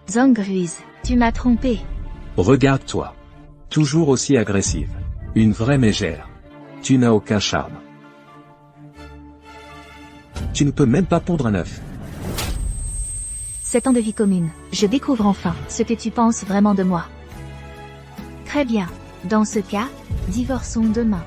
Zhang-Ruiz, tu m'as trompé. Regarde-toi. Toujours aussi agressive. Une vraie mégère. Tu n'as aucun charme. Tu ne peux même pas pondre un œuf. 7 ans de vie commune, je découvre enfin ce que tu penses vraiment de moi. Très bien. Dans ce cas, divorçons demain.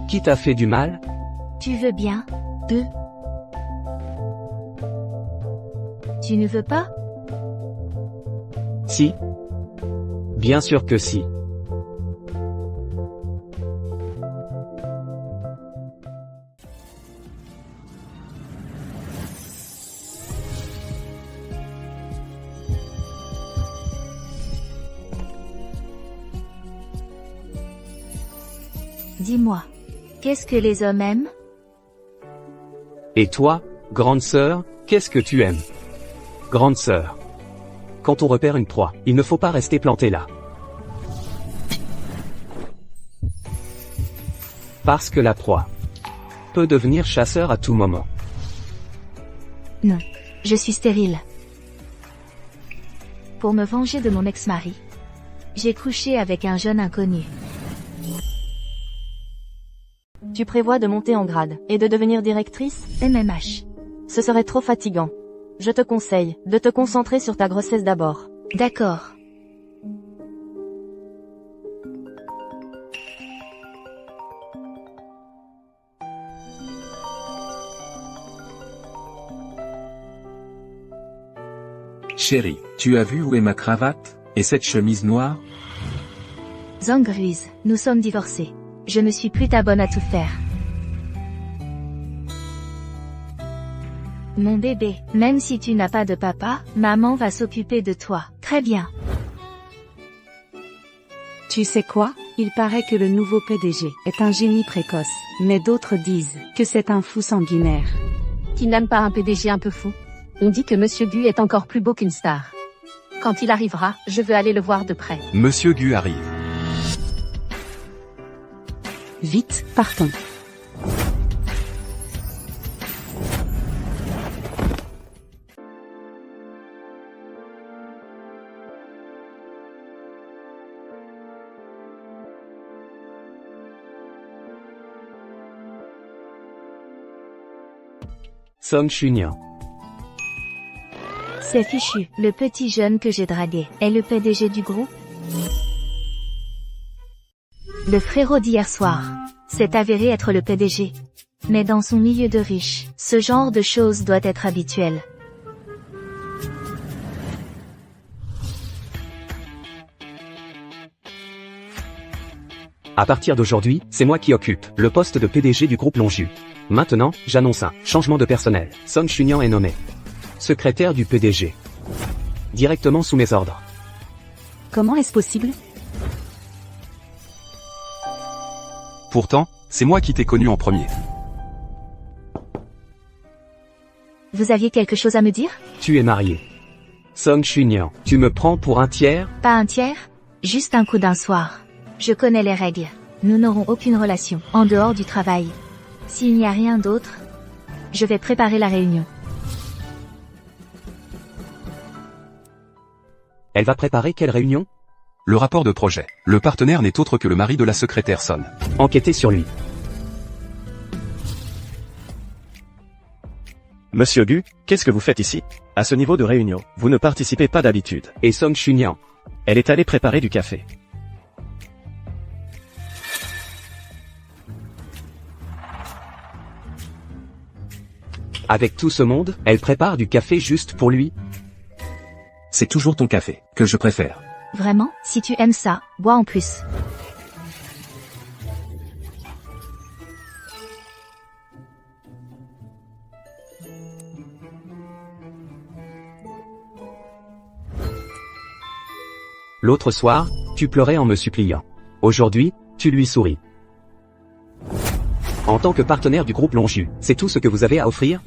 Qui t'a fait du mal? Tu veux bien? Tu ne veux pas? Si. Bien sûr que si. Dis-moi. Qu'est-ce que les hommes aiment? Et toi, grande sœur, qu'est-ce que tu aimes? Grande sœur. Quand on repère une proie, il ne faut pas rester planté là. Parce que la proie peut devenir chasseur à tout moment. Non. Je suis stérile. Pour me venger de mon ex-mari, j'ai couché avec un jeune inconnu. Tu prévois de monter en grade et de devenir directrice? MMH. Ce serait trop fatigant. Je te conseille de te concentrer sur ta grossesse d'abord. D'accord. Chérie, tu as vu où est ma cravate, et cette chemise noire? Zhang-Ruiz, nous sommes divorcés. Je ne suis plus ta bonne à tout faire. Mon bébé, même si tu n'as pas de papa, maman va s'occuper de toi. Très bien. Tu sais quoi? Il paraît que le nouveau PDG est un génie précoce, mais d'autres disent que c'est un fou sanguinaire. Qui n'aime pas un PDG un peu fou? On dit que Monsieur Gu est encore plus beau qu'une star. Quand il arrivera, je veux aller le voir de près. Monsieur Gu arrive. Vite, partons. Song Chunian. C'est fichu. Le petit jeune que j'ai dragué est le PDG du groupe? Le frérot d'hier soir s'est avéré être le PDG. Mais dans son milieu de riches, ce genre de choses doit être habituel. À partir d'aujourd'hui, c'est moi qui occupe le poste de PDG du groupe Longju. Maintenant, j'annonce un changement de personnel. Song Chunian est nommé secrétaire du PDG. Directement sous mes ordres. Comment est-ce possible? Pourtant, c'est moi qui t'ai connu en premier. Vous aviez quelque chose à me dire? Tu es marié. Song Chunian, tu me prends pour un tiers? Pas un tiers? Juste un coup d'un soir. Je connais les règles. Nous n'aurons aucune relation en dehors du travail. S'il n'y a rien d'autre, je vais préparer la réunion. Elle va préparer quelle réunion? Le rapport de projet. Le partenaire n'est autre que le mari de la secrétaire Son. Enquêtez sur lui. Monsieur Gu, qu'est-ce que vous faites ici? À ce niveau de réunion, vous ne participez pas d'habitude. Et Song Chunian? Elle est allée préparer du café. Avec tout ce monde, elle prépare du café juste pour lui? C'est toujours ton café, que je préfère. Vraiment? Si tu aimes ça, bois en plus. L'autre soir, tu pleurais en me suppliant. Aujourd'hui, tu lui souris. En tant que partenaire du groupe Longju, c'est tout ce que vous avez à offrir?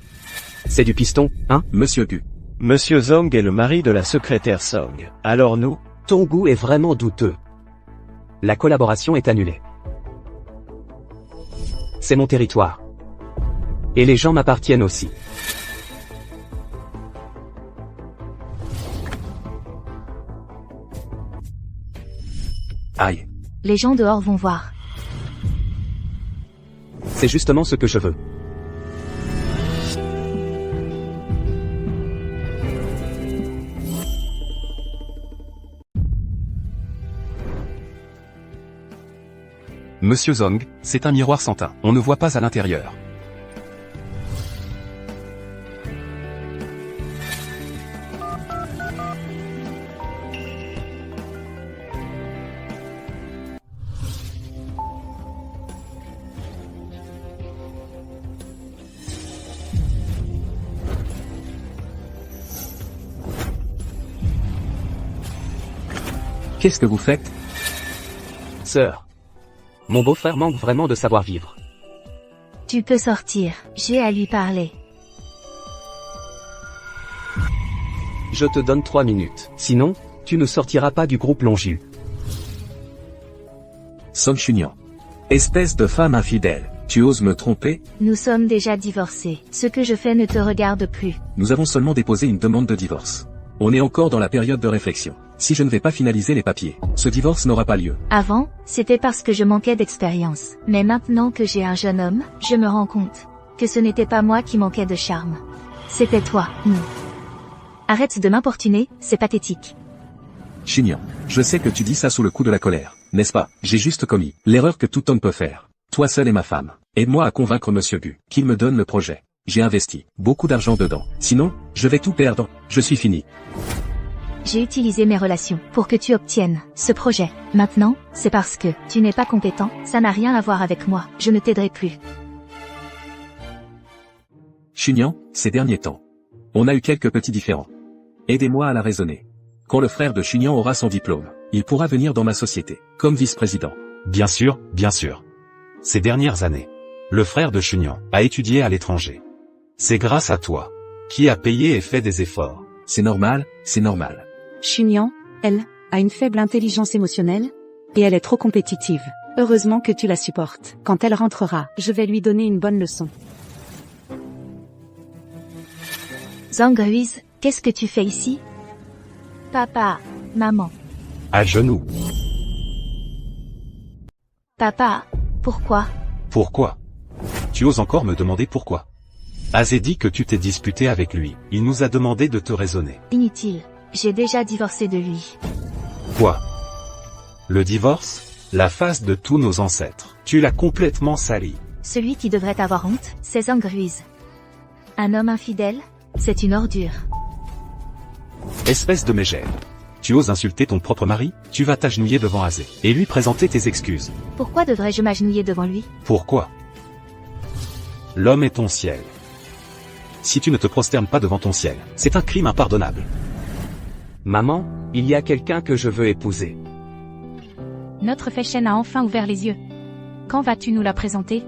C'est du piston, hein? Monsieur Gu. Monsieur Zong est le mari de la secrétaire Song. Alors nous, Ton goût est vraiment douteux. La collaboration est annulée. C'est mon territoire. Et les gens m'appartiennent aussi. Aïe. Les gens dehors vont voir. C'est justement ce que je veux. Monsieur Zong, c'est un miroir sans teint. On ne voit pas à l'intérieur. Qu'est-ce que vous faites? Sœur. Mon beau-frère manque vraiment de savoir-vivre. Tu peux sortir, j'ai à lui parler. Je te donne 3 minutes. Sinon, tu ne sortiras pas du groupe Longju. Song Chunyan. Espèce de femme infidèle. Tu oses me tromper? Nous sommes déjà divorcés. Ce que je fais ne te regarde plus. Nous avons seulement déposé une demande de divorce. On est encore dans la période de réflexion. Si je ne vais pas finaliser les papiers, ce divorce n'aura pas lieu. Avant, c'était parce que je manquais d'expérience. Mais maintenant que j'ai un jeune homme, je me rends compte que ce n'était pas moi qui manquais de charme. C'était toi, nous. Arrête de m'importuner, c'est pathétique. Chignan, je sais que tu dis ça sous le coup de la colère, n'est-ce pas? J'ai juste commis l'erreur que tout homme peut faire. Toi seul et ma femme. Aide-moi à convaincre Monsieur Gu qu'il me donne le projet. J'ai investi beaucoup d'argent dedans. Sinon, je vais tout perdre. Je suis fini. J'ai utilisé mes relations pour que tu obtiennes ce projet. Maintenant, c'est parce que tu n'es pas compétent, ça n'a rien à voir avec moi. Je ne t'aiderai plus. Chignan, ces derniers temps, on a eu quelques petits différends. Aidez-moi à la raisonner. Quand le frère de Chignan aura son diplôme, il pourra venir dans ma société, comme vice-président. Bien sûr, bien sûr. Ces dernières années, le frère de Chunyan a étudié à l'étranger. C'est grâce à toi, qui a payé et fait des efforts. C'est normal, c'est normal. Chunyan, elle, a une faible intelligence émotionnelle, et elle est trop compétitive. Heureusement que tu la supportes. Quand elle rentrera, je vais lui donner une bonne leçon. Zhang Ruiz, qu'est-ce que tu fais ici? Papa, maman. À genoux. Papa, pourquoi? Pourquoi? Tu oses encore me demander pourquoi? Azé dit que tu t'es disputé avec lui. Il nous a demandé de te raisonner. Inutile. J'ai déjà divorcé de lui. Quoi? Le divorce? La face de tous nos ancêtres. Tu l'as complètement sali. Celui qui devrait avoir honte, c'est Zhang Ruiz. Un homme infidèle? C'est une ordure. Espèce de mégère. Tu oses insulter ton propre mari? Tu vas t'agenouiller devant Azé et lui présenter tes excuses. Pourquoi devrais-je m'agenouiller devant lui? Pourquoi? L'homme est ton ciel. Si tu ne te prosternes pas devant ton ciel, c'est un crime impardonnable. Maman, il y a quelqu'un que je veux épouser. Notre Fei-Shen a enfin ouvert les yeux. Quand vas-tu nous la présenter?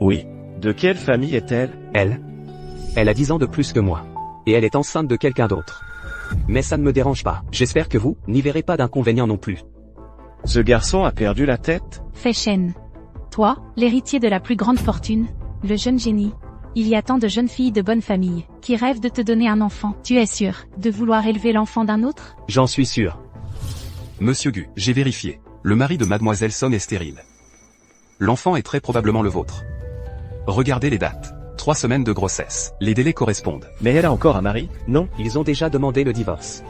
Oui. De quelle famille est-elle? Elle a 10 ans de plus que moi. Et elle est enceinte de quelqu'un d'autre. Mais ça ne me dérange pas. J'espère que vous n'y verrez pas d'inconvénient non plus. Ce garçon a perdu la tête? Fei-Shen. Toi, l'héritier de la plus grande fortune, le jeune génie. Il y a tant de jeunes filles de bonne famille, qui rêvent de te donner un enfant. Tu es sûr de vouloir élever l'enfant d'un autre? J'en suis sûr. Monsieur Gu, j'ai vérifié. Le mari de Mademoiselle Song est stérile. L'enfant est très probablement le vôtre. Regardez les dates. 3 semaines de grossesse. Les délais correspondent. Mais elle a encore un mari, non? Ils ont déjà demandé le divorce.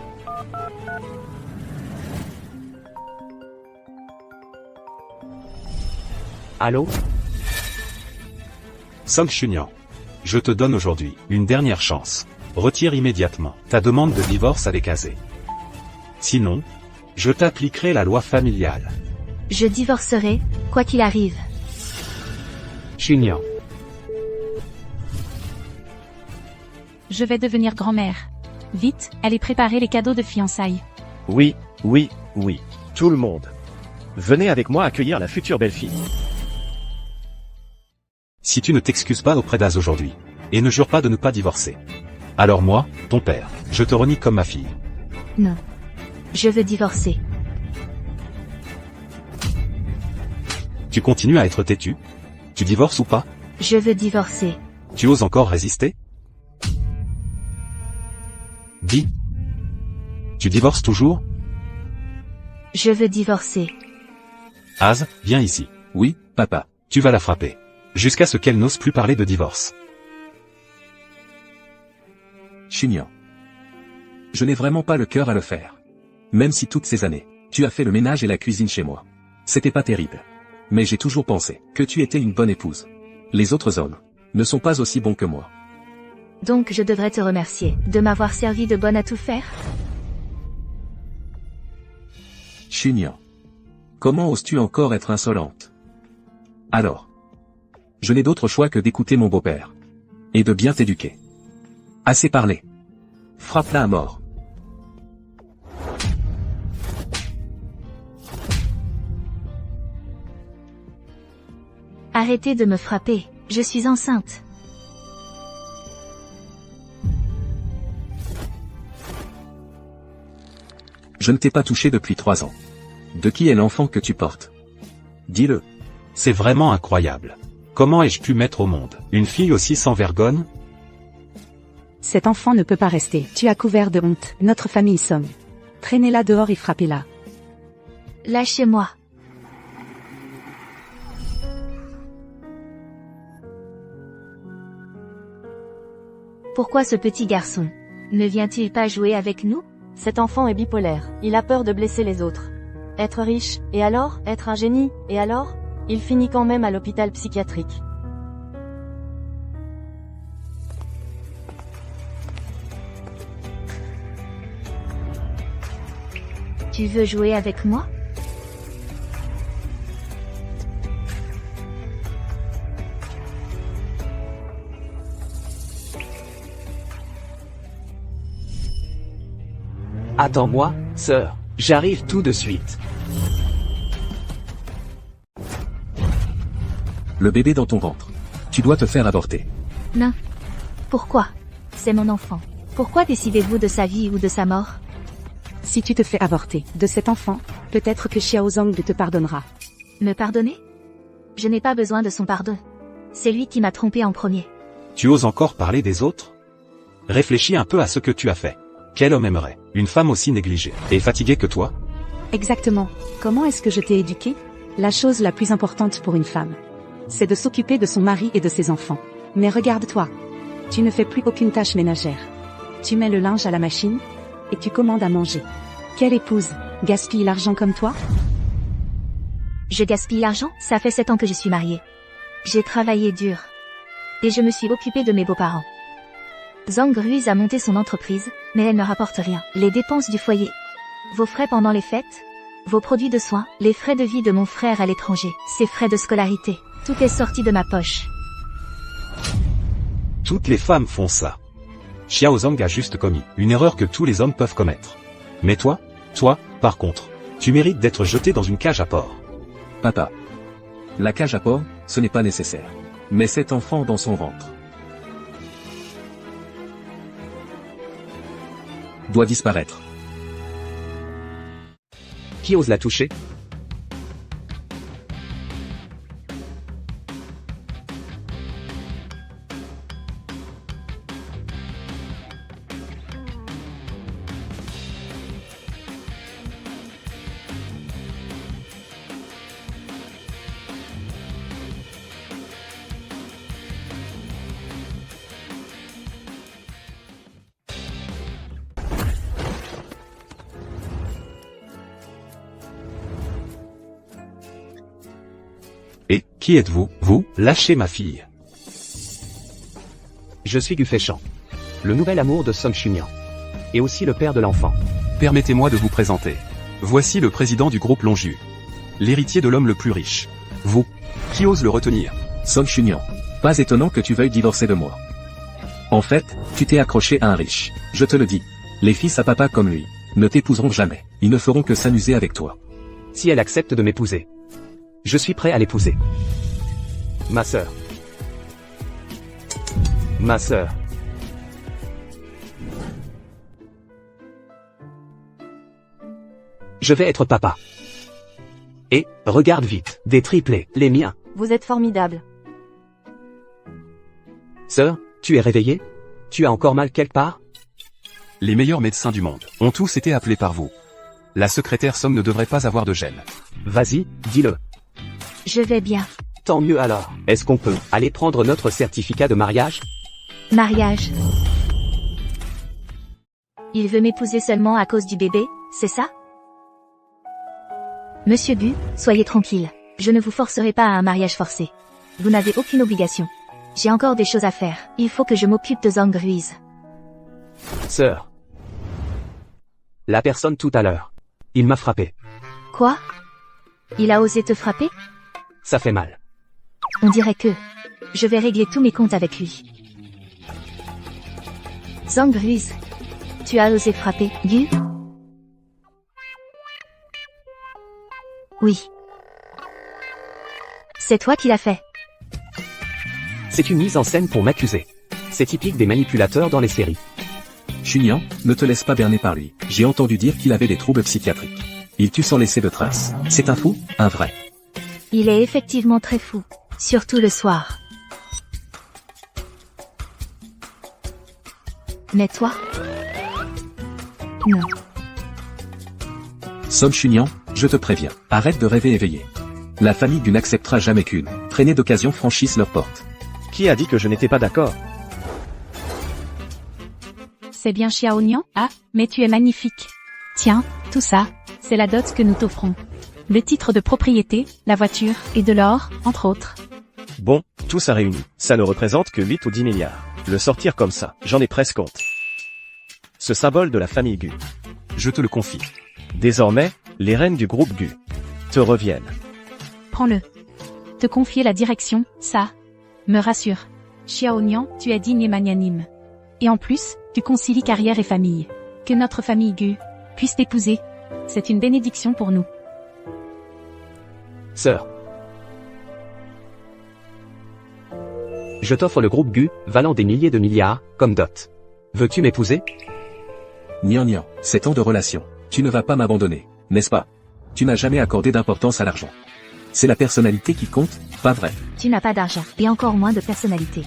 Allô? Song Chunyan. Je te donne aujourd'hui une dernière chance. Retire immédiatement ta demande de divorce avec Azé. Sinon, je t'appliquerai la loi familiale. Je divorcerai, quoi qu'il arrive. Chunyan. Je vais devenir grand-mère. Vite, allez préparer les cadeaux de fiançailles. Oui, oui, oui. Tout le monde. Venez avec moi accueillir la future belle-fille. Si tu ne t'excuses pas auprès d'Az aujourd'hui, et ne jures pas de ne pas divorcer, alors moi, ton père, je te renie comme ma fille. Non. Je veux divorcer. Tu continues à être têtu? Tu divorces ou pas? Je veux divorcer. Tu oses encore résister? Dis. Tu divorces toujours? Je veux divorcer. Az, viens ici. Oui, papa. Tu vas la frapper. Jusqu'à ce qu'elle n'ose plus parler de divorce. Chignon. Je n'ai vraiment pas le cœur à le faire. Même si toutes ces années, tu as fait le ménage et la cuisine chez moi. C'était pas terrible. Mais j'ai toujours pensé que tu étais une bonne épouse. Les autres hommes ne sont pas aussi bons que moi. Donc je devrais te remercier de m'avoir servi de bonne à tout faire? Chignon. Comment oses-tu encore être insolente? Alors. Je n'ai d'autre choix que d'écouter mon beau-père. Et de bien t'éduquer. Assez parlé. Frappe-la à mort. Arrêtez de me frapper, je suis enceinte. Je ne t'ai pas touché depuis 3 ans. De qui est l'enfant que tu portes? Dis-le. C'est vraiment incroyable. Comment ai-je pu mettre au monde une fille aussi sans vergogne? Cet enfant ne peut pas rester. Tu as couvert de honte notre famille Song. Traînez-la dehors et frappez-la. Lâchez-moi. Pourquoi ce petit garçon ne vient-il pas jouer avec nous? Cet enfant est bipolaire, il a peur de blesser les autres. Être riche, et alors? Être un génie, et alors? Il finit quand même à l'hôpital psychiatrique. Tu veux jouer avec moi? Attends-moi, sœur. J'arrive tout de suite. Le bébé dans ton ventre. Tu dois te faire avorter. Non. Pourquoi? C'est mon enfant. Pourquoi décidez-vous de sa vie ou de sa mort? Si tu te fais avorter de cet enfant, peut-être que Xiaozong te pardonnera. Me pardonner? Je n'ai pas besoin de son pardon. C'est lui qui m'a trompé en premier. Tu oses encore parler des autres? Réfléchis un peu à ce que tu as fait. Quel homme aimerait une femme aussi négligée et fatiguée que toi? Exactement. Comment est-ce que je t'ai éduqué? La chose la plus importante pour une femme, c'est de s'occuper de son mari et de ses enfants. Mais regarde-toi. Tu ne fais plus aucune tâche ménagère. Tu mets le linge à la machine et tu commandes à manger. Quelle épouse gaspille l'argent comme toi? Je gaspille l'argent? Ça fait 7 ans que je suis mariée. J'ai travaillé dur. Et je me suis occupée de mes beaux-parents. Zhang Ruiz a monté son entreprise, mais elle ne rapporte rien. Les dépenses du foyer, vos frais pendant les fêtes, vos produits de soins, les frais de vie de mon frère à l'étranger, ses frais de scolarité, tout est sorti de ma poche. Toutes les femmes font ça. Xiaozong a juste commis une erreur que tous les hommes peuvent commettre. Mais toi, par contre, tu mérites d'être jeté dans une cage à porc. Papa. La cage à porc, ce n'est pas nécessaire. Mais cet enfant dans son ventre doit disparaître. Qui ose la toucher? Et, qui êtes-vous, vous? Lâchez ma fille. Je suis Gu Feichan, le nouvel amour de Song Chunyan. Et aussi le père de l'enfant. Permettez-moi de vous présenter. Voici le président du groupe Longju. L'héritier de l'homme le plus riche. Vous. Qui ose le retenir? Song Chunyan. Pas étonnant que tu veuilles divorcer de moi. En fait, tu t'es accroché à un riche. Je te le dis. Les fils à papa comme lui ne t'épouseront jamais. Ils ne feront que s'amuser avec toi. Si elle accepte de m'épouser, je suis prêt à l'épouser. Ma sœur. Ma sœur. Je vais être papa. Et, regarde vite, des triplés, les miens. Vous êtes formidable. Sœur, tu es réveillée? Tu as encore mal quelque part? Les meilleurs médecins du monde ont tous été appelés par vous. La secrétaire Somme ne devrait pas avoir de gêne. Vas-y, dis-le. Je vais bien. Tant mieux alors. Est-ce qu'on peut aller prendre notre certificat de mariage? Mariage. Il veut m'épouser seulement à cause du bébé, c'est ça? Monsieur Gu, soyez tranquille. Je ne vous forcerai pas à un mariage forcé. Vous n'avez aucune obligation. J'ai encore des choses à faire. Il faut que je m'occupe de Zhang Ruiz. Sœur. La personne tout à l'heure. Il m'a frappé. Quoi? Il a osé te frapper? Ça fait mal. On dirait que... Je vais régler tous mes comptes avec lui. Zhang Ruiz. Tu as osé frapper, Gu? Oui. C'est toi qui l'as fait. C'est une mise en scène pour m'accuser. C'est typique des manipulateurs dans les séries. Chunian, ne te laisse pas berner par lui. J'ai entendu dire qu'il avait des troubles psychiatriques. Il tue sans laisser de traces. C'est un fou, un vrai. Il est effectivement très fou. Surtout le soir. Mais toi? Non. Somme Chunian, je te préviens. Arrête de rêver éveillé. La famille Gu n'acceptera jamais qu'une traînée d'occasion franchisse leurs portes. Qui a dit que je n'étais pas d'accord? C'est bien Xiao Nian? Ah, mais tu es magnifique. Tiens, tout ça, c'est la dot que nous t'offrons. Le titre de propriété, la voiture, et de l'or, entre autres. Bon, tout ça réuni, ça ne représente que 8 ou 10 milliards. Le sortir comme ça, j'en ai presque honte. Ce symbole de la famille Gu. Je te le confie. Désormais, les rênes du groupe Gu te reviennent. Prends-le. Te confier la direction, ça me rassure. Xiao Nian, tu es digne et magnanime. Et en plus, tu concilies carrière et famille. Que notre famille Gu puisse t'épouser. C'est une bénédiction pour nous. Sœur. Je t'offre le groupe Gu, valant des milliers de milliards, comme dot. Veux-tu m'épouser? Nian, 7 ans de relation. Tu ne vas pas m'abandonner, n'est-ce pas? Tu n'as jamais accordé d'importance à l'argent. C'est la personnalité qui compte, pas vrai? Tu n'as pas d'argent, et encore moins de personnalité.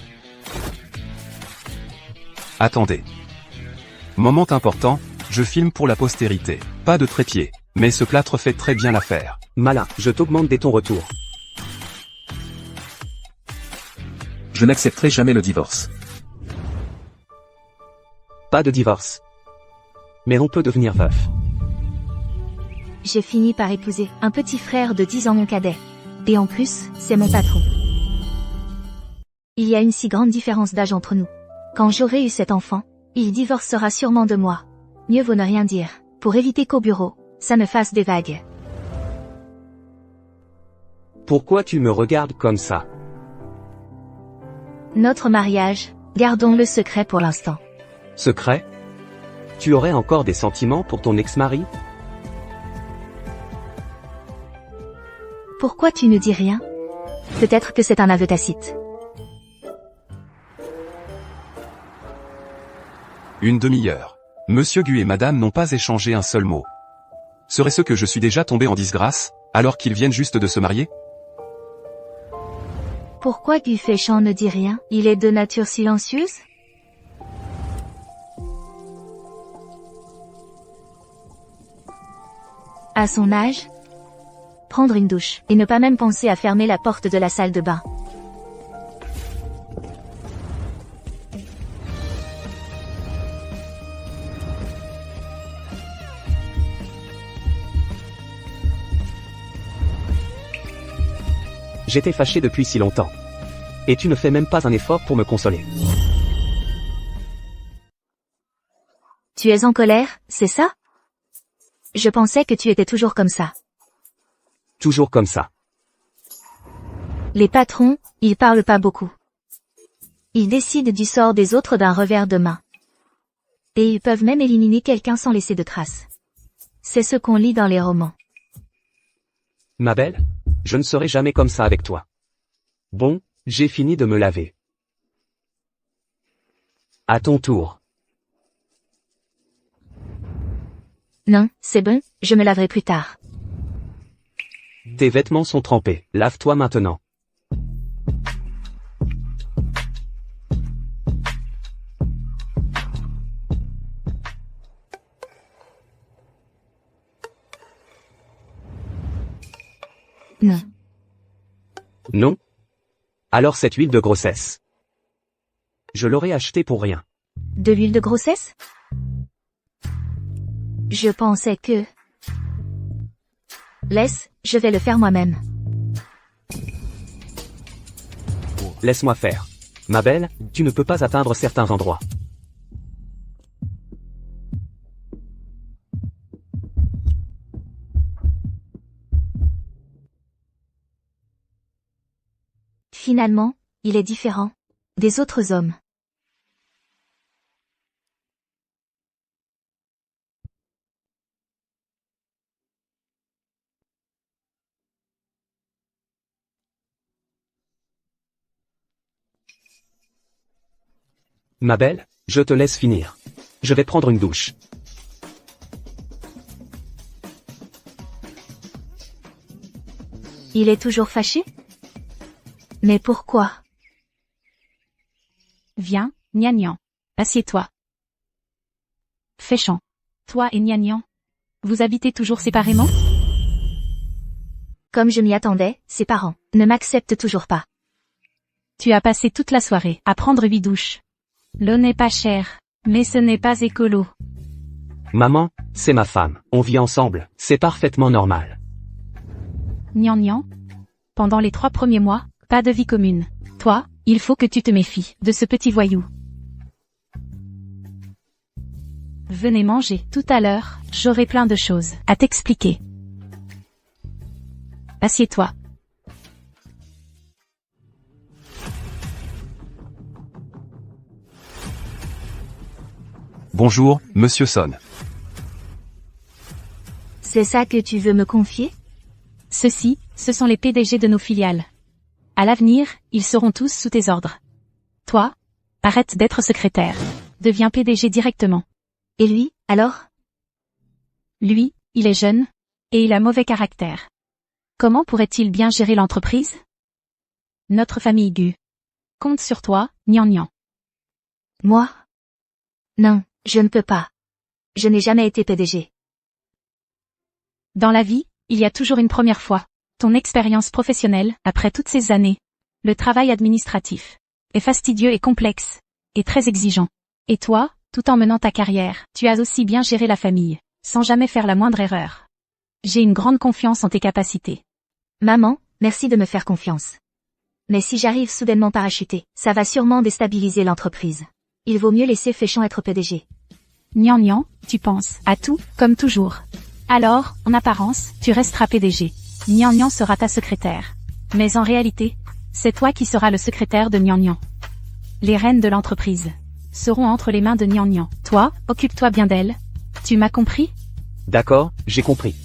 Attendez. Moment important, je filme pour la postérité. Pas de trépied, mais ce plâtre fait très bien l'affaire. Malin, je t'augmente dès ton retour. Je n'accepterai jamais le divorce. Pas de divorce. Mais on peut devenir veuf. J'ai fini par épouser un petit frère de 10 ans mon cadet. Et en plus, c'est mon patron. Il y a une si grande différence d'âge entre nous. Quand j'aurai eu cet enfant, il divorcera sûrement de moi. Mieux vaut ne rien dire, pour éviter qu'au bureau, ça me fasse des vagues. Pourquoi tu me regardes comme ça? Notre mariage, gardons-le secret pour l'instant. Secret? Tu aurais encore des sentiments pour ton ex-mari? Pourquoi tu ne dis rien? Peut-être que c'est un aveu tacite. Une demi-heure. Monsieur Gu et madame n'ont pas échangé un seul mot. Serait-ce que je suis déjà tombé en disgrâce, alors qu'ils viennent juste de se marier? Pourquoi Gu Feichang ne dit rien? Il est de nature silencieuse? À son âge? Prendre une douche, et ne pas même penser à fermer la porte de la salle de bain. J'étais fâché depuis si longtemps. Et tu ne fais même pas un effort pour me consoler. Tu es en colère, c'est ça? Je pensais que tu étais toujours comme ça. Toujours comme ça. Les patrons, ils parlent pas beaucoup. Ils décident du sort des autres d'un revers de main. Et ils peuvent même éliminer quelqu'un sans laisser de traces. C'est ce qu'on lit dans les romans. Ma belle, je ne serai jamais comme ça avec toi. Bon, j'ai fini de me laver. À ton tour. Non, c'est bon, je me laverai plus tard. Tes vêtements sont trempés, lave-toi maintenant. Non. Non? Alors cette huile de grossesse. Je l'aurais achetée pour rien. De l'huile de grossesse? Je pensais que... Laisse, je vais le faire moi-même. Laisse-moi faire. Ma belle, tu ne peux pas atteindre certains endroits. Finalement, il est différent des autres hommes. Ma belle, je te laisse finir. Je vais prendre une douche. Il est toujours fâché? Mais pourquoi? Viens, Nian. Assieds-toi. Féchant. Toi et Nian. Vous habitez toujours séparément? Comme je m'y attendais, ses parents ne m'acceptent toujours pas. Tu as passé toute la soirée à prendre 8 douches. L'eau n'est pas chère, mais ce n'est pas écolo. Maman, c'est ma femme. On vit ensemble, c'est parfaitement normal. Nian. Pendant les 3 premiers mois, pas de vie commune. Toi, il faut que tu te méfies de ce petit voyou. Venez manger tout à l'heure, j'aurai plein de choses à t'expliquer. Assieds-toi. Bonjour, Monsieur Son. C'est ça que tu veux me confier? Ceux-ci, ce sont les PDG de nos filiales. À l'avenir, ils seront tous sous tes ordres. Toi, arrête d'être secrétaire. Deviens PDG directement. Et lui, alors? Lui, il est jeune, et il a mauvais caractère. Comment pourrait-il bien gérer l'entreprise? Notre famille Gu compte sur toi, Nian. Moi? Non, je ne peux pas. Je n'ai jamais été PDG. Dans la vie, il y a toujours une première fois. Ton expérience professionnelle, après toutes ces années. Le travail administratif est fastidieux et complexe, et très exigeant. Et toi, tout en menant ta carrière, tu as aussi bien géré la famille, sans jamais faire la moindre erreur. J'ai une grande confiance en tes capacités. Maman, merci de me faire confiance. Mais si j'arrive soudainement parachuté, ça va sûrement déstabiliser l'entreprise. Il vaut mieux laisser Féchant être PDG. Nian, tu penses à tout, comme toujours. Alors, en apparence, tu resteras PDG. Nian sera ta secrétaire. Mais en réalité, c'est toi qui seras le secrétaire de Nian. Les rênes de l'entreprise seront entre les mains de Nian. Toi, occupe-toi bien d'elle. Tu m'as compris? D'accord, j'ai compris.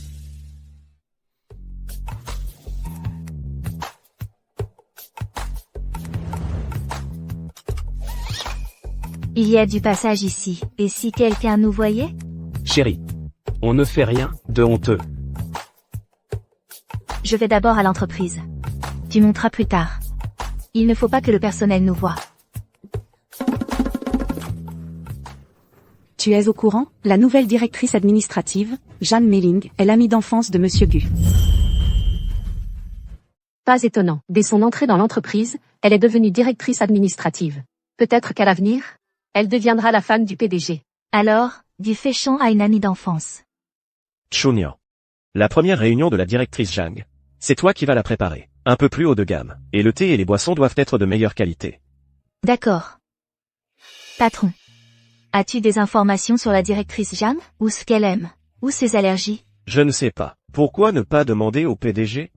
Il y a du passage ici, et si quelqu'un nous voyait? Chérie, on ne fait rien de honteux. Je vais d'abord à l'entreprise. Tu monteras plus tard. Il ne faut pas que le personnel nous voie. Tu es au courant? La nouvelle directrice administrative, Jeanne Melling, est l'amie d'enfance de Monsieur Gu. Pas étonnant. Dès son entrée dans l'entreprise, elle est devenue directrice administrative. Peut-être qu'à l'avenir, elle deviendra la femme du PDG. Alors, du Féchant à une amie d'enfance. Chunian. La première réunion de la directrice Zhang. C'est toi qui vas la préparer. Un peu plus haut de gamme. Et le thé et les boissons doivent être de meilleure qualité. D'accord. Patron. As-tu des informations sur la directrice Jeanne? Ou ce qu'elle aime? Ou ses allergies? Je ne sais pas. Pourquoi ne pas demander au PDG?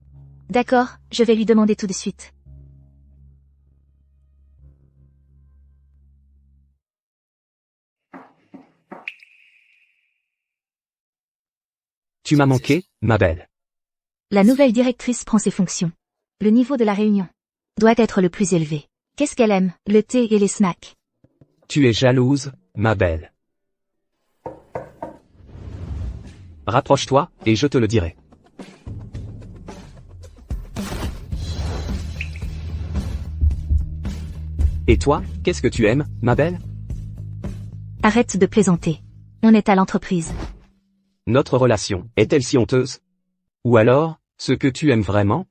D'accord, je vais lui demander tout de suite. Tu m'as manqué, ma belle. La nouvelle directrice prend ses fonctions. Le niveau de la réunion doit être le plus élevé. Qu'est-ce qu'elle aime? Le thé et les snacks. Tu es jalouse, ma belle. Rapproche-toi, et je te le dirai. Et toi, qu'est-ce que tu aimes, ma belle? Arrête de plaisanter. On est à l'entreprise. Notre relation est-elle si honteuse? Ou alors, ce que tu aimes vraiment?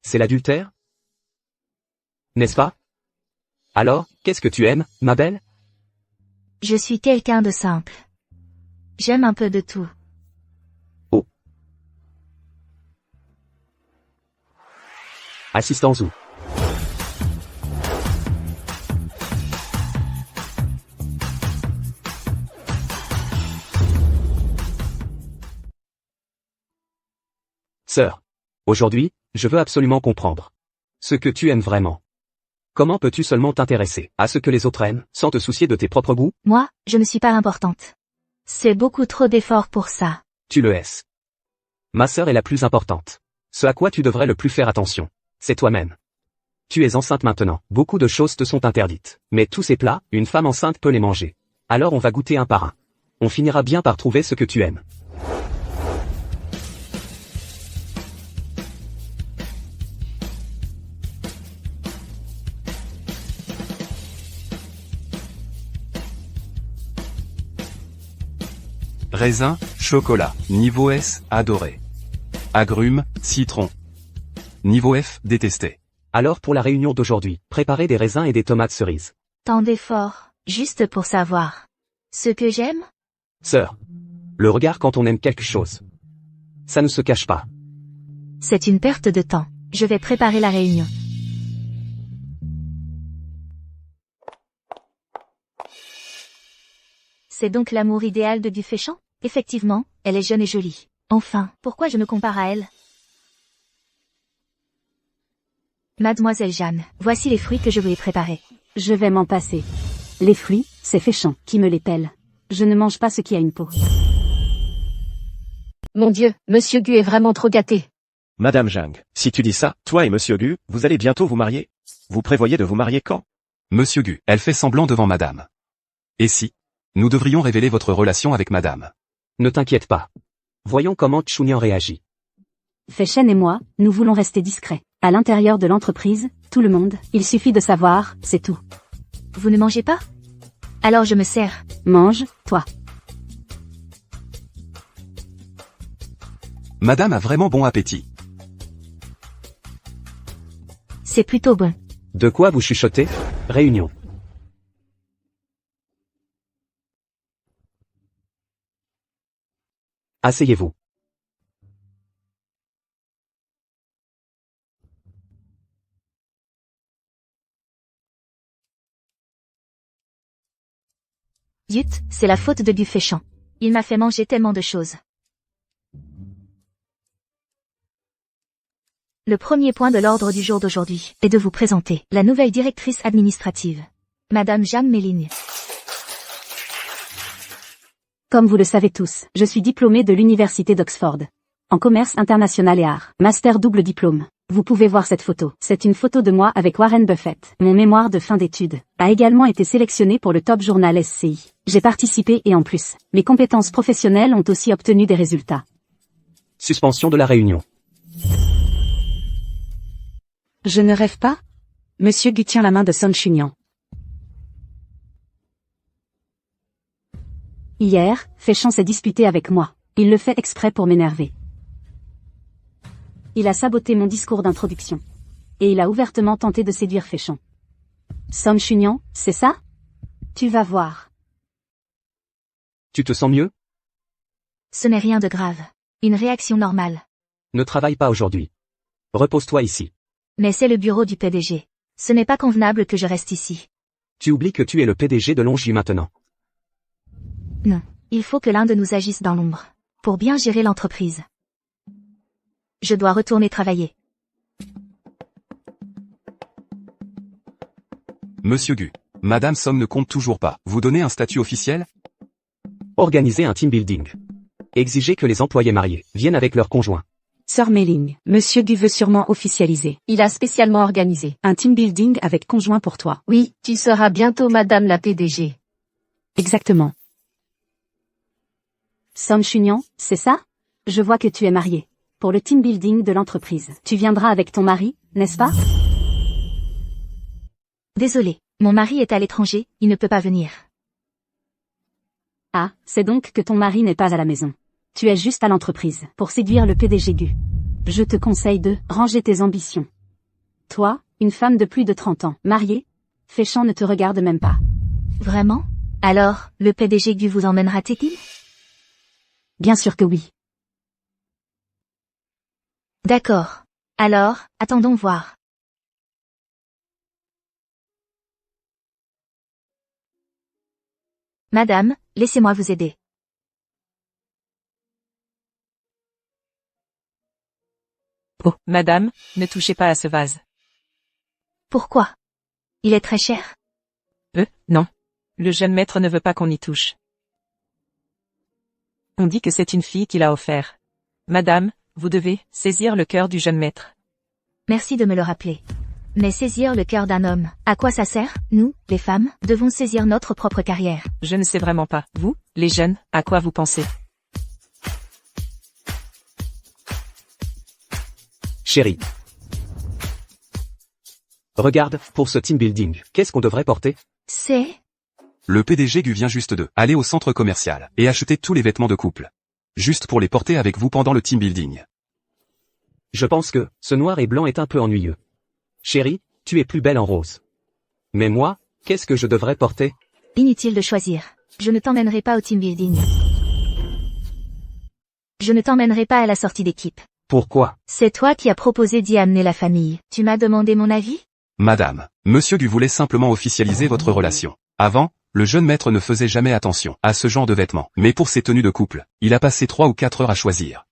C'est l'adultère? N'est-ce pas? Alors, qu'est-ce que tu aimes, ma belle? Je suis quelqu'un de simple. J'aime un peu de tout. Oh. Assistant Zou. Sœur. Aujourd'hui, je veux absolument comprendre ce que tu aimes vraiment. Comment peux-tu seulement t'intéresser à ce que les autres aiment, sans te soucier de tes propres goûts? Moi, je ne suis pas importante. C'est beaucoup trop d'efforts pour ça. Tu le es. Ma sœur est la plus importante. Ce à quoi tu devrais le plus faire attention, c'est toi-même. Tu es enceinte maintenant, beaucoup de choses te sont interdites. Mais tous ces plats, une femme enceinte peut les manger. Alors on va goûter un par un. On finira bien par trouver ce que tu aimes. Raisin, chocolat. Niveau S, adoré. Agrumes, citron. Niveau F, détesté. Alors pour la réunion d'aujourd'hui, préparez des raisins et des tomates cerises. Tant d'efforts, juste pour savoir. Ce que j'aime? Sœur. Le regard quand on aime quelque chose. Ça ne se cache pas. C'est une perte de temps. Je vais préparer la réunion. C'est donc l'amour idéal de Bufféchamp? Effectivement, elle est jeune et jolie. Enfin, pourquoi je me compare à elle? Mademoiselle Jeanne, voici les fruits que je vous ai préparés. Je vais m'en passer. Les fruits, c'est Féchant qui me les pèle. Je ne mange pas ce qui a une peau. Mon Dieu, Monsieur Gu est vraiment trop gâté. Madame Zhang, si tu dis ça, toi et Monsieur Gu, vous allez bientôt vous marier? Vous prévoyez de vous marier quand? Monsieur Gu, elle fait semblant devant madame. Et si nous devrions révéler votre relation avec madame? Ne t'inquiète pas. Voyons comment Chunian réagit. Féchen et moi, nous voulons rester discrets. À l'intérieur de l'entreprise, tout le monde, il suffit de savoir, c'est tout. Vous ne mangez pas? Alors je me sers. Mange, toi. Madame a vraiment bon appétit. C'est plutôt bon. De quoi vous chuchotez? Réunion. Asseyez-vous. Zut, c'est la faute de Bufféchamp. Il m'a fait manger tellement de choses. Le premier point de l'ordre du jour d'aujourd'hui est de vous présenter la nouvelle directrice administrative, Madame Jeanne Méligne. Comme vous le savez tous, je suis diplômée de l'Université d'Oxford. En commerce international et art, master double diplôme. Vous pouvez voir cette photo. C'est une photo de moi avec Warren Buffett. Mon mémoire de fin d'études a également été sélectionné pour le top journal SCI. J'ai participé et en plus, mes compétences professionnelles ont aussi obtenu des résultats. Suspension de la réunion. Je ne rêve pas? Monsieur Gu tient la main de Son Chunian. Hier, Féchant s'est disputé avec moi. Il le fait exprès pour m'énerver. Il a saboté mon discours d'introduction. Et il a ouvertement tenté de séduire Féchant. Son Chunian, c'est ça? Tu vas voir. Tu te sens mieux? Ce n'est rien de grave. Une réaction normale. Ne travaille pas aujourd'hui. Repose-toi ici. Mais c'est le bureau du PDG. Ce n'est pas convenable que je reste ici. Tu oublies que tu es le PDG de Longju maintenant. Non. Il faut que l'un de nous agisse dans l'ombre. Pour bien gérer l'entreprise. Je dois retourner travailler. Monsieur Gu, Madame Somme ne compte toujours pas. Vous donnez un statut officiel? Organisez un team building. Exigez que les employés mariés viennent avec leurs conjoints. Sœur Mei-Ling, Monsieur Gu veut sûrement officialiser. Il a spécialement organisé. Un team building avec conjoint pour toi. Oui, tu seras bientôt Madame la PDG. Exactement. Son Chunian, c'est ça? Je vois que tu es marié. Pour le team building de l'entreprise. Tu viendras avec ton mari, n'est-ce pas? Désolé, mon mari est à l'étranger, il ne peut pas venir. Ah, c'est donc que ton mari n'est pas à la maison. Tu es juste à l'entreprise, pour séduire le PDG Gu. Je te conseille de ranger tes ambitions. Toi, une femme de plus de 30 ans, mariée, Féchant ne te regarde même pas. Vraiment? Alors, le PDG Gu vous emmènera-t-il? Bien sûr que oui. D'accord. Alors, attendons voir. Madame, laissez-moi vous aider. Oh, madame, ne touchez pas à ce vase. Pourquoi? Il est très cher. Non. Le jeune maître ne veut pas qu'on y touche. On dit que c'est une fille qui l'a offert. Madame, vous devez saisir le cœur du jeune maître. Merci de me le rappeler. Mais saisir le cœur d'un homme, à quoi ça sert? Nous, les femmes, devons saisir notre propre carrière. Je ne sais vraiment pas. Vous, les jeunes, à quoi vous pensez? Chérie. Regarde, pour ce team building, qu'est-ce qu'on devrait porter? C'est... Le PDG Gu vient juste de aller au centre commercial et acheter tous les vêtements de couple. Juste pour les porter avec vous pendant le team building. Je pense que ce noir et blanc est un peu ennuyeux. Chérie, tu es plus belle en rose. Mais moi, qu'est-ce que je devrais porter? Inutile de choisir. Je ne t'emmènerai pas au team building. Je ne t'emmènerai pas à la sortie d'équipe. Pourquoi? C'est toi qui as proposé d'y amener la famille. Tu m'as demandé mon avis? Madame, Monsieur Gu voulait simplement officialiser votre relation. Avant, le jeune maître ne faisait jamais attention à ce genre de vêtements. Mais pour ses tenues de couple, il a passé 3 ou 4 heures à choisir.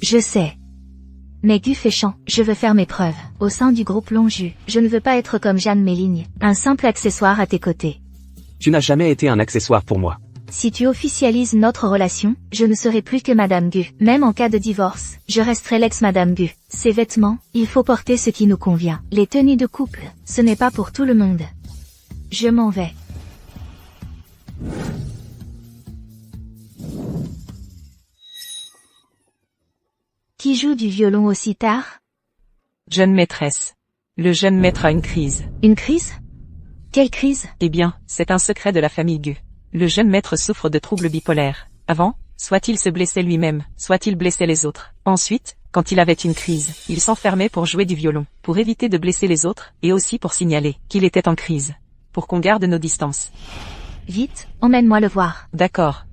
Je sais. Mais Gu Féchant, je veux faire mes preuves. Au sein du groupe Longju, je ne veux pas être comme Jeanne Mei-Ling, un simple accessoire à tes côtés. Tu n'as jamais été un accessoire pour moi. Si tu officialises notre relation, je ne serai plus que Madame Gu. Même en cas de divorce, je resterai l'ex-Madame Gu. Ces vêtements, il faut porter ce qui nous convient. Les tenues de couple, ce n'est pas pour tout le monde. Je m'en vais. Qui joue du violon aussi tard? Jeune maîtresse. Le jeune maître a une crise. Une crise? Quelle crise? Eh bien, c'est un secret de la famille Gu. Le jeune maître souffre de troubles bipolaires. Avant, soit il se blessait lui-même, soit il blessait les autres. Ensuite, quand il avait une crise, il s'enfermait pour jouer du violon, pour éviter de blesser les autres, et aussi pour signaler qu'il était en crise. Pour qu'on garde nos distances. Vite, emmène-moi le voir. D'accord.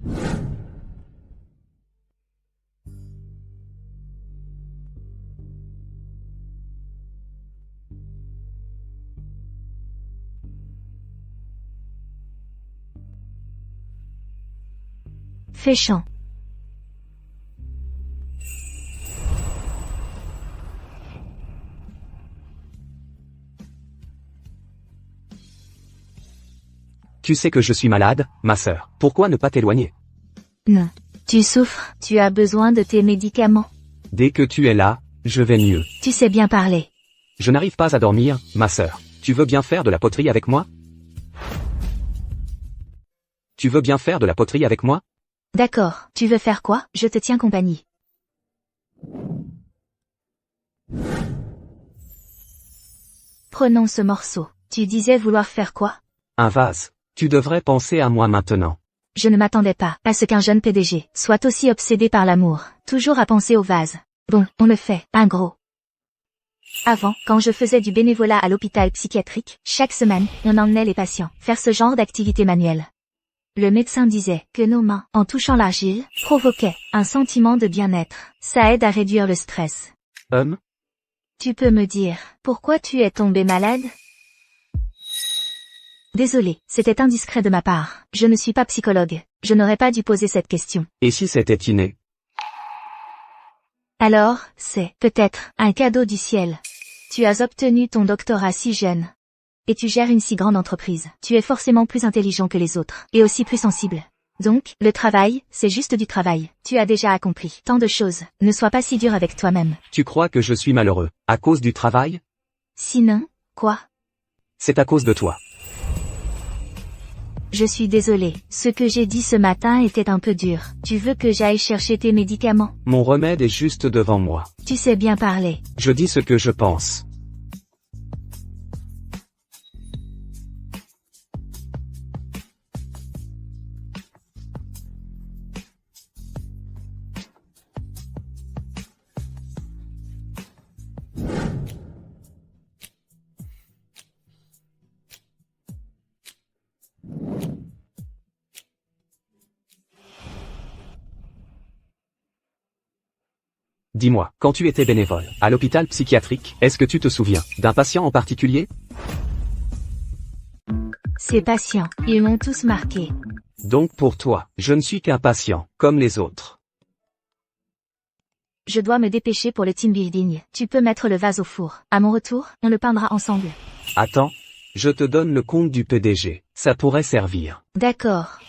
Féchant. Tu sais que je suis malade, ma sœur. Pourquoi ne pas t'éloigner? Non. Tu souffres, tu as besoin de tes médicaments. Dès que tu es là, je vais mieux. Tu sais bien parler. Je n'arrive pas à dormir, ma sœur. Tu veux bien faire de la poterie avec moi? Tu veux bien faire de la poterie avec moi? D'accord, tu veux faire quoi? Je te tiens compagnie. Prenons ce morceau. Tu disais vouloir faire quoi? Un vase. Tu devrais penser à moi maintenant. Je ne m'attendais pas à ce qu'un jeune PDG soit aussi obsédé par l'amour, toujours à penser au vase. Bon, on le fait, un gros. Avant, quand je faisais du bénévolat à l'hôpital psychiatrique, chaque semaine, on emmenait les patients faire ce genre d'activité manuelle. Le médecin disait que nos mains, en touchant l'argile, provoquaient un sentiment de bien-être. Ça aide à réduire le stress. Tu peux me dire, pourquoi tu es tombé malade? Désolé, c'était indiscret de ma part. Je ne suis pas psychologue. Je n'aurais pas dû poser cette question. Et si c'était inné? Alors, c'est peut-être un cadeau du ciel. Tu as obtenu ton doctorat si jeune. Et tu gères une si grande entreprise. Tu es forcément plus intelligent que les autres. Et aussi plus sensible. Donc, le travail, c'est juste du travail. Tu as déjà accompli tant de choses. Ne sois pas si dur avec toi-même. Tu crois que je suis malheureux à cause du travail? Sinon, quoi? C'est à cause de toi. Je suis désolée. Ce que j'ai dit ce matin était un peu dur. Tu veux que j'aille chercher tes médicaments? Mon remède est juste devant moi. Tu sais bien parler. Je dis ce que je pense. Dis-moi, quand tu étais bénévole à l'hôpital psychiatrique, est-ce que tu te souviens d'un patient en particulier? Ces patients, ils m'ont tous marqué. Donc pour toi, je ne suis qu'un patient, comme les autres. Je dois me dépêcher pour le team building. Tu peux mettre le vase au four. À mon retour, on le peindra ensemble. Attends, je te donne le compte du PDG. Ça pourrait servir. D'accord.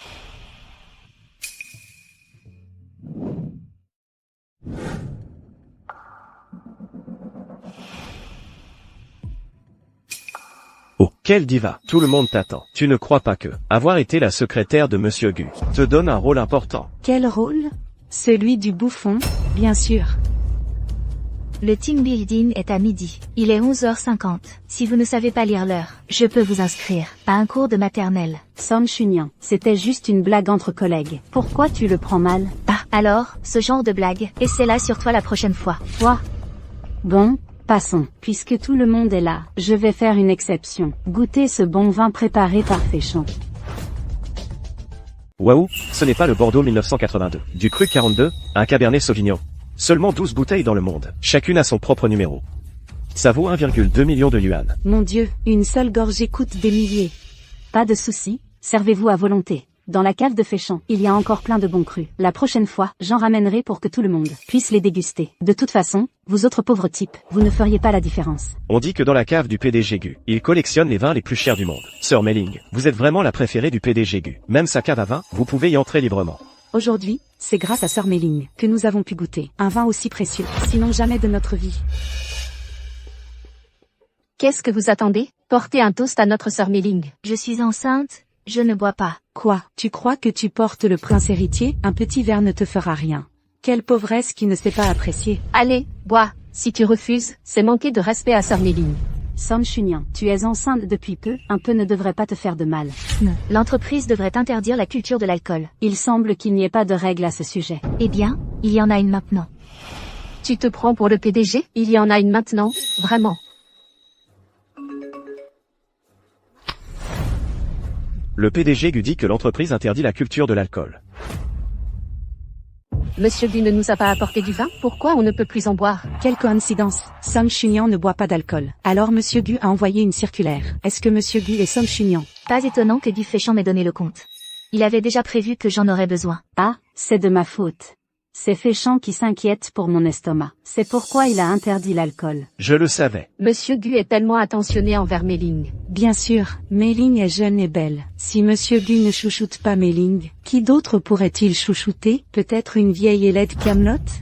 Oh, quelle diva. Tout le monde t'attend. Tu ne crois pas que avoir été la secrétaire de Monsieur Gu te donne un rôle important? Quel rôle? Celui du bouffon, bien sûr. Le team building est à midi. Il est 11h50. Si vous ne savez pas lire l'heure, je peux vous inscrire à un cours de maternelle. Son Chunian, c'était juste une blague entre collègues. Pourquoi tu le prends mal? Ah, alors, ce genre de blague, et c'est là sur toi la prochaine fois. Quoi? Bon, passons. Puisque tout le monde est là, je vais faire une exception. Goûtez ce bon vin préparé par Féchon. Waouh, ce n'est pas le Bordeaux 1982. Du Cru 42, un Cabernet Sauvignon. Seulement 12 bouteilles dans le monde. Chacune a son propre numéro. Ça vaut 1,2 million de yuan. Mon Dieu, une seule gorgée coûte des milliers. Pas de souci, servez-vous à volonté. Dans la cave de Féchon, il y a encore plein de bons crus. La prochaine fois, j'en ramènerai pour que tout le monde puisse les déguster. De toute façon, vous autres pauvres types, vous ne feriez pas la différence. On dit que dans la cave du PDG Gu, il collectionne les vins les plus chers du monde. Sœur Mei-Ling, vous êtes vraiment la préférée du PDG Gu. Même sa cave à vin, vous pouvez y entrer librement. Aujourd'hui, c'est grâce à Sœur Mei-Ling que nous avons pu goûter un vin aussi précieux, sinon jamais de notre vie. Qu'est-ce que vous attendez? Portez un toast à notre sœur Mei-Ling. Je suis enceinte, je ne bois pas. Quoi? Tu crois que tu portes le prince héritier? Un petit verre ne te fera rien. Quelle pauvresse qui ne sait pas apprécier. Allez, bois. Si tu refuses, c'est manquer de respect à sœur Mei-Ling. Son Chunian, tu es enceinte depuis peu, un peu ne devrait pas te faire de mal. L'entreprise devrait interdire la culture de l'alcool. Il semble qu'il n'y ait pas de règle à ce sujet. Eh bien, il y en a une maintenant. Tu te prends pour le PDG? Il y en a une maintenant, vraiment. Le PDG Gu dit que l'entreprise interdit la culture de l'alcool. Monsieur Gu ne nous a pas apporté du vin? Pourquoi on ne peut plus en boire? Quelle coïncidence. Son Chunian ne boit pas d'alcool. Alors Monsieur Gu a envoyé une circulaire. Est-ce que Monsieur Gu est Son Chunian? Pas étonnant que Gu Féchon m'ait donné le compte. Il avait déjà prévu que j'en aurais besoin. Ah, c'est de ma faute. C'est Féchon qui s'inquiète pour mon estomac. C'est pourquoi il a interdit l'alcool. Je le savais. Monsieur Gu est tellement attentionné envers Mei-Ling. Bien sûr, Mei-Ling est jeune et belle. Si Monsieur Gu ne chouchoute pas Mei-Ling, qui d'autre pourrait-il chouchouter? Peut-être une vieille et laide camelote?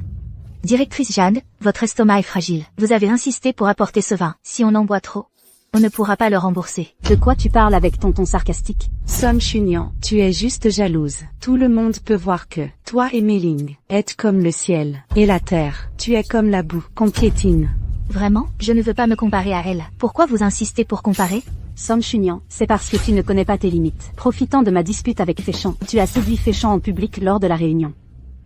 Directrice Jeanne, votre estomac est fragile. Vous avez insisté pour apporter ce vin. Si on en boit trop, on ne pourra pas le rembourser. De quoi tu parles avec ton ton sarcastique? Son Chunian, tu es juste jalouse. Tout le monde peut voir que, toi et Mei-Ling, êtes comme le ciel et la terre. Tu es comme la boue qu'on piétine. Vraiment, je ne veux pas me comparer à elle. Pourquoi vous insistez pour comparer? Son Chunian, c'est parce que tu ne connais pas tes limites. Profitant de ma dispute avec Féchon, tu as séduit Féchon en public lors de la réunion.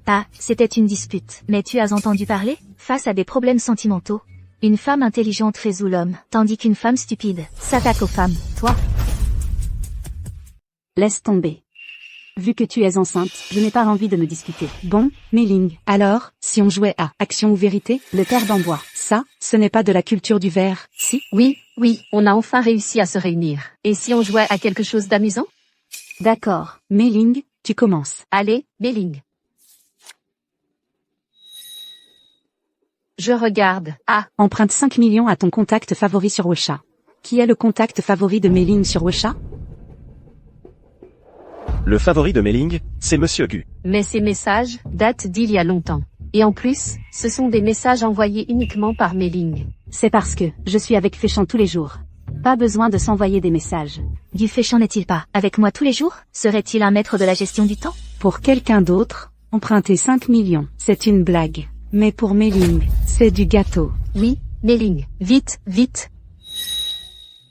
Ah, c'était une dispute. Mais tu as entendu parler? Face à des problèmes sentimentaux, une femme intelligente résout l'homme, tandis qu'une femme stupide s'attaque aux femmes. Toi? Laisse tomber. Vu que tu es enceinte, je n'ai pas envie de me discuter. Bon, Mei-Ling, alors, si on jouait à Action ou Vérité, le père d'en bois, ça, ce n'est pas de la culture du verre, si? Oui, on a enfin réussi à se réunir. Et si on jouait à quelque chose d'amusant? D'accord, Mei-Ling, tu commences. Allez, Mei-Ling. Je regarde. Ah. Emprunte 5 millions à ton contact favori sur Wecha. Qui est le contact favori de Mei-Ling sur Wecha? Le favori de Mei-Ling, c'est Monsieur Gu. Mais ces messages datent d'il y a longtemps. Et en plus, ce sont des messages envoyés uniquement par Mei-Ling. C'est parce que je suis avec Féchant tous les jours. Pas besoin de s'envoyer des messages. Gu Féchant n'est-il pas avec moi tous les jours? Serait-il un maître de la gestion du temps? Pour quelqu'un d'autre, emprunter 5 millions, c'est une blague. Mais pour Mei-Ling, c'est du gâteau. Oui, Mei-Ling, vite, vite.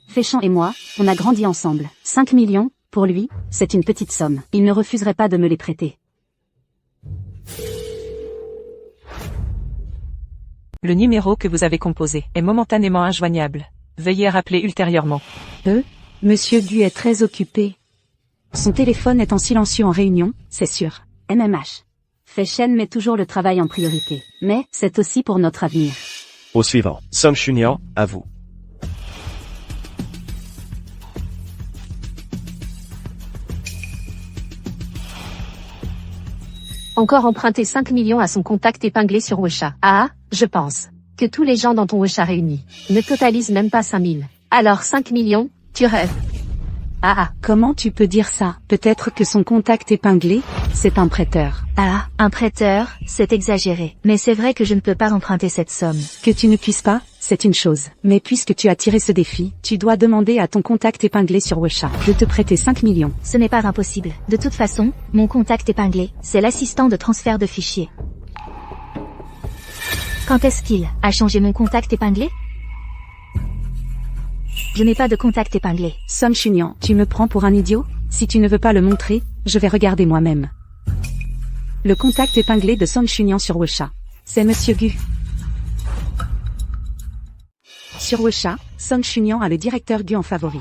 Féchant et moi, on a grandi ensemble. 5 millions, pour lui, c'est une petite somme. Il ne refuserait pas de me les prêter. Le numéro que vous avez composé est momentanément injoignable. Veuillez rappeler ultérieurement. Monsieur Gu est très occupé. Son téléphone est en silencieux en réunion, c'est sûr. MMH. Féchant met toujours le travail en priorité. Mais, c'est aussi pour notre avenir. Au suivant, Song Chunian, à vous. Encore emprunter 5 millions à son contact épinglé sur Wecha. Ah, je pense que tous les gens dans ton Wecha réunis ne totalisent même pas 5000. Alors 5 millions, tu rêves. Comment tu peux dire ça? Peut-être que son contact épinglé, c'est un prêteur. Ah, un prêteur, c'est exagéré. Mais c'est vrai que je ne peux pas emprunter cette somme. Que tu ne puisses pas, c'est une chose. Mais puisque tu as tiré ce défi, tu dois demander à ton contact épinglé sur Wecha de te prêter 5 millions. Ce n'est pas impossible. De toute façon, mon contact épinglé, c'est l'assistant de transfert de fichiers. Quand est-ce qu'il a changé mon contact épinglé? Je n'ai pas de contact épinglé. Song Chunian, tu me prends pour un idiot? Si tu ne veux pas le montrer, je vais regarder moi-même. Le contact épinglé de Song Chunian sur Wecha. C'est Monsieur Gu. Sur Wecha, Song Chunian a le directeur Gu en favori.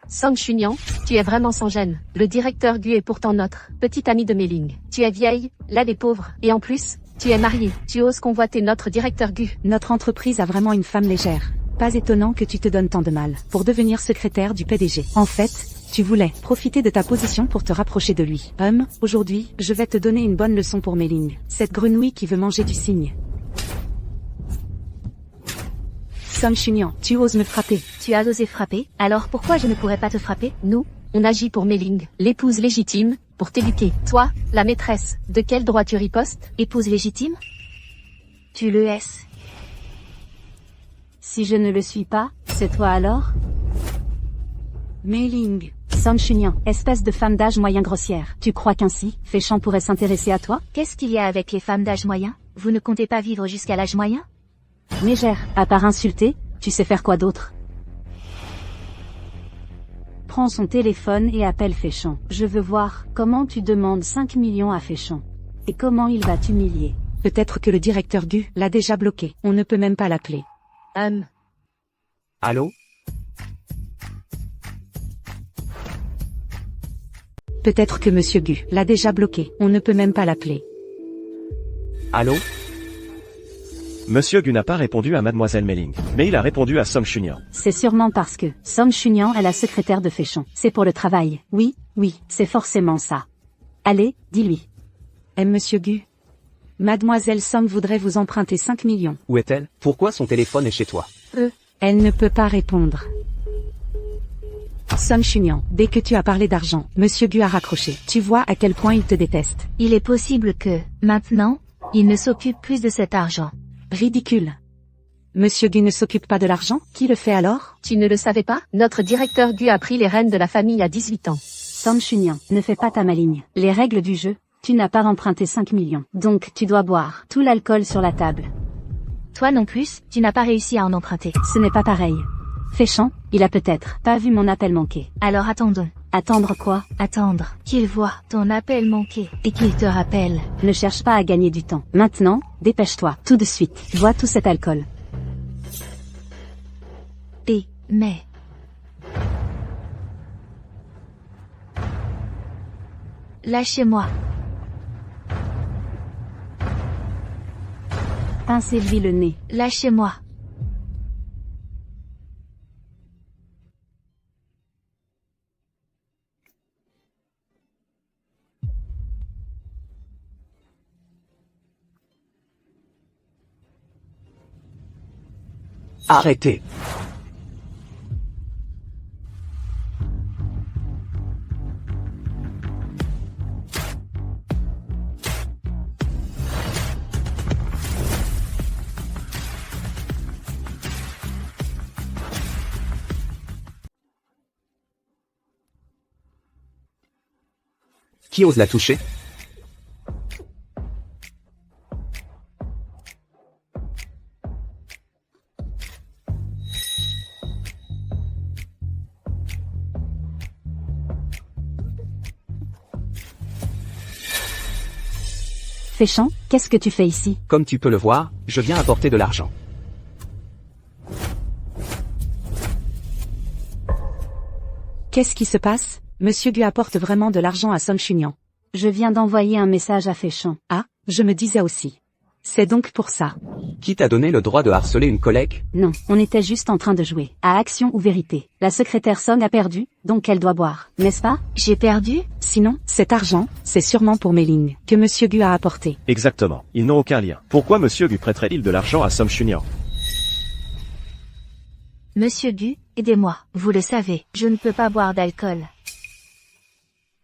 Song Chunian, tu es vraiment sans gêne. Le directeur Gu est pourtant notre petit ami de Mei-Ling. Tu es vieille, là des pauvres, et en plus, tu es mariée. Tu oses convoiter notre directeur Gu. Notre entreprise a vraiment une femme légère. Pas étonnant que tu te donnes tant de mal pour devenir secrétaire du PDG. En fait, tu voulais profiter de ta position pour te rapprocher de lui. Aujourd'hui, je vais te donner une bonne leçon pour Mei-Ling. Cette grenouille qui veut manger du cygne. Song Chunian, tu oses me frapper. Tu as osé frapper, alors pourquoi je ne pourrais pas te frapper? Nous, on agit pour Mei-Ling, l'épouse légitime, pour t'éduquer. Toi, la maîtresse, de quel droit tu ripostes? Épouse légitime? Tu le es. Si je ne le suis pas, c'est toi alors? Mei-Ling. Song Chunian, espèce de femme d'âge moyen grossière. Tu crois qu'ainsi, Féchant pourrait s'intéresser à toi? Qu'est-ce qu'il y a avec les femmes d'âge moyen? Vous ne comptez pas vivre jusqu'à l'âge moyen? Mégère, à part insulter, tu sais faire quoi d'autre? Prends son téléphone et appelle Féchant. Je veux voir comment tu demandes 5 millions à Féchant. Et comment il va t'humilier. Peut-être que le directeur Gu l'a déjà bloqué. On ne peut même pas l'appeler. Allô? Peut-être que Monsieur Gu l'a déjà bloqué. On ne peut même pas l'appeler. Allô? Monsieur Gu n'a pas répondu à Mademoiselle Mei-Ling, mais il a répondu à Song Chunian. C'est sûrement parce que Song Chunian est la secrétaire de Féchant. C'est pour le travail. Oui, c'est forcément ça. Allez, dis-lui. Monsieur Gu. Mademoiselle Song voudrait vous emprunter 5 millions. Où est-elle? Pourquoi son téléphone est chez toi? Elle ne peut pas répondre. Song Chunian, dès que tu as parlé d'argent, Monsieur Gu a raccroché. Tu vois à quel point il te déteste. Il est possible que, maintenant, il ne s'occupe plus de cet argent. Ridicule. Monsieur Gu ne s'occupe pas de l'argent? Qui le fait alors? Tu ne le savais pas? Notre directeur Gu a pris les rênes de la famille à 18 ans. Song Chunian, ne fais pas ta maligne. Les règles du jeu, tu n'as pas emprunté 5 millions. Donc tu dois boire tout l'alcool sur la table. Toi non plus, tu n'as pas réussi à en emprunter. Ce n'est pas pareil. Féchant, il a peut-être pas vu mon appel manqué. Alors attendons. Attendre quoi? Attendre qu'il voit ton appel manqué et qu'il te rappelle. Ne cherche pas à gagner du temps. Maintenant, dépêche-toi, tout de suite. Bois tout cet alcool. Mais... Lâchez-moi. Pincez-lui le nez. Lâchez-moi. Arrêtez. Qui ose la toucher? Féchant, qu'est-ce que tu fais ici? Comme tu peux le voir, je viens apporter de l'argent. Qu'est-ce qui se passe? Monsieur Gu apporte vraiment de l'argent à Song Chunyan. Je viens d'envoyer un message à Féchant. Ah, je me disais aussi. C'est donc pour ça. Qui t'a donné le droit de harceler une collègue? Non, on était juste en train de jouer. À action ou vérité. La secrétaire Song a perdu, donc elle doit boire, n'est-ce pas? J'ai perdu? Sinon, cet argent, c'est sûrement pour Mei-ling, que Monsieur Gu a apporté. Exactement. Ils n'ont aucun lien. Pourquoi monsieur lui prêterait-il de l'argent à Song Chunyan? Monsieur Gu, aidez-moi. Vous le savez, je ne peux pas boire d'alcool.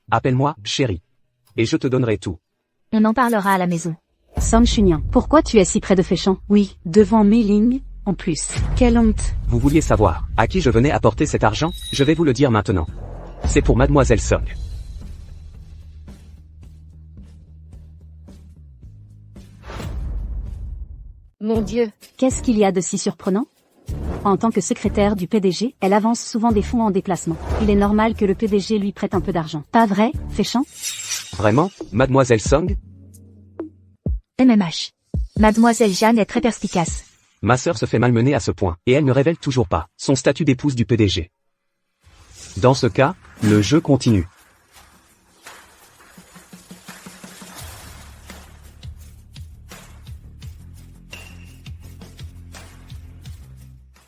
Appelle-moi, chérie. Et je te donnerai tout. On en parlera à la maison. Song Chunyan, pourquoi tu es si près de Féchant? Oui, devant Mei-ling, en plus. Quelle honte. Vous vouliez savoir à qui je venais apporter cet argent? Je vais vous le dire maintenant. C'est pour Mademoiselle Song. Mon Dieu. Qu'est-ce qu'il y a de si surprenant? En tant que secrétaire du PDG, elle avance souvent des fonds en déplacement. Il est normal que le PDG lui prête un peu d'argent. Pas vrai, Féchant? Vraiment, Mademoiselle Song? MMH. Mademoiselle Jeanne est très perspicace. Ma sœur se fait malmener à ce point, et elle ne révèle toujours pas son statut d'épouse du PDG. Dans ce cas, le jeu continue.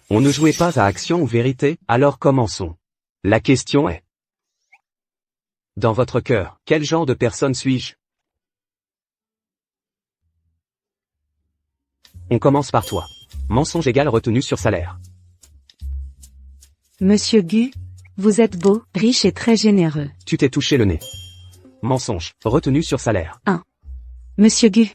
On ne jouait pas à action ou vérité, alors commençons. La question est: dans votre cœur, quel genre de personne suis-je? On commence par toi. Mensonge égal retenue sur salaire. Monsieur Gu, vous êtes beau, riche et très généreux. Tu t'es touché le nez. Mensonge, retenue sur salaire. Monsieur Gu,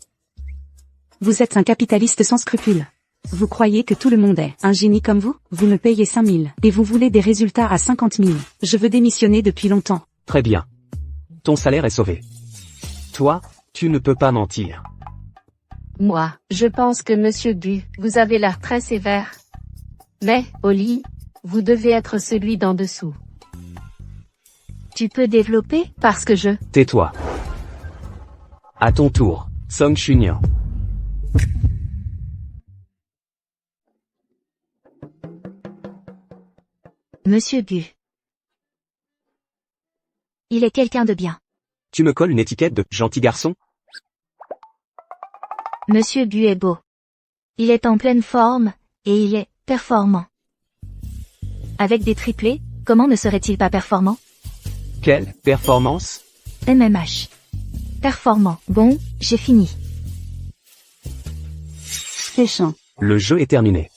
vous êtes un capitaliste sans scrupules. Vous croyez que tout le monde est un génie comme vous? Vous me payez 5 000 et vous voulez des résultats à 50 000. Je veux démissionner depuis longtemps. Très bien. Ton salaire est sauvé. Toi, tu ne peux pas mentir. Moi, je pense que Monsieur Gu, vous avez l'air très sévère. Mais, au lit, vous devez être celui d'en dessous. Tu peux développer? Parce que je... Tais-toi. À ton tour, Song Chunyan. Monsieur Gu. Il est quelqu'un de bien. Tu me colles une étiquette de gentil garçon? Monsieur Gu est beau. Il est en pleine forme, et il est performant. Avec des triplés, comment ne serait-il pas performant? Quelle performance? MMH. Performant. Bon, j'ai fini. Féchant. Le jeu est terminé.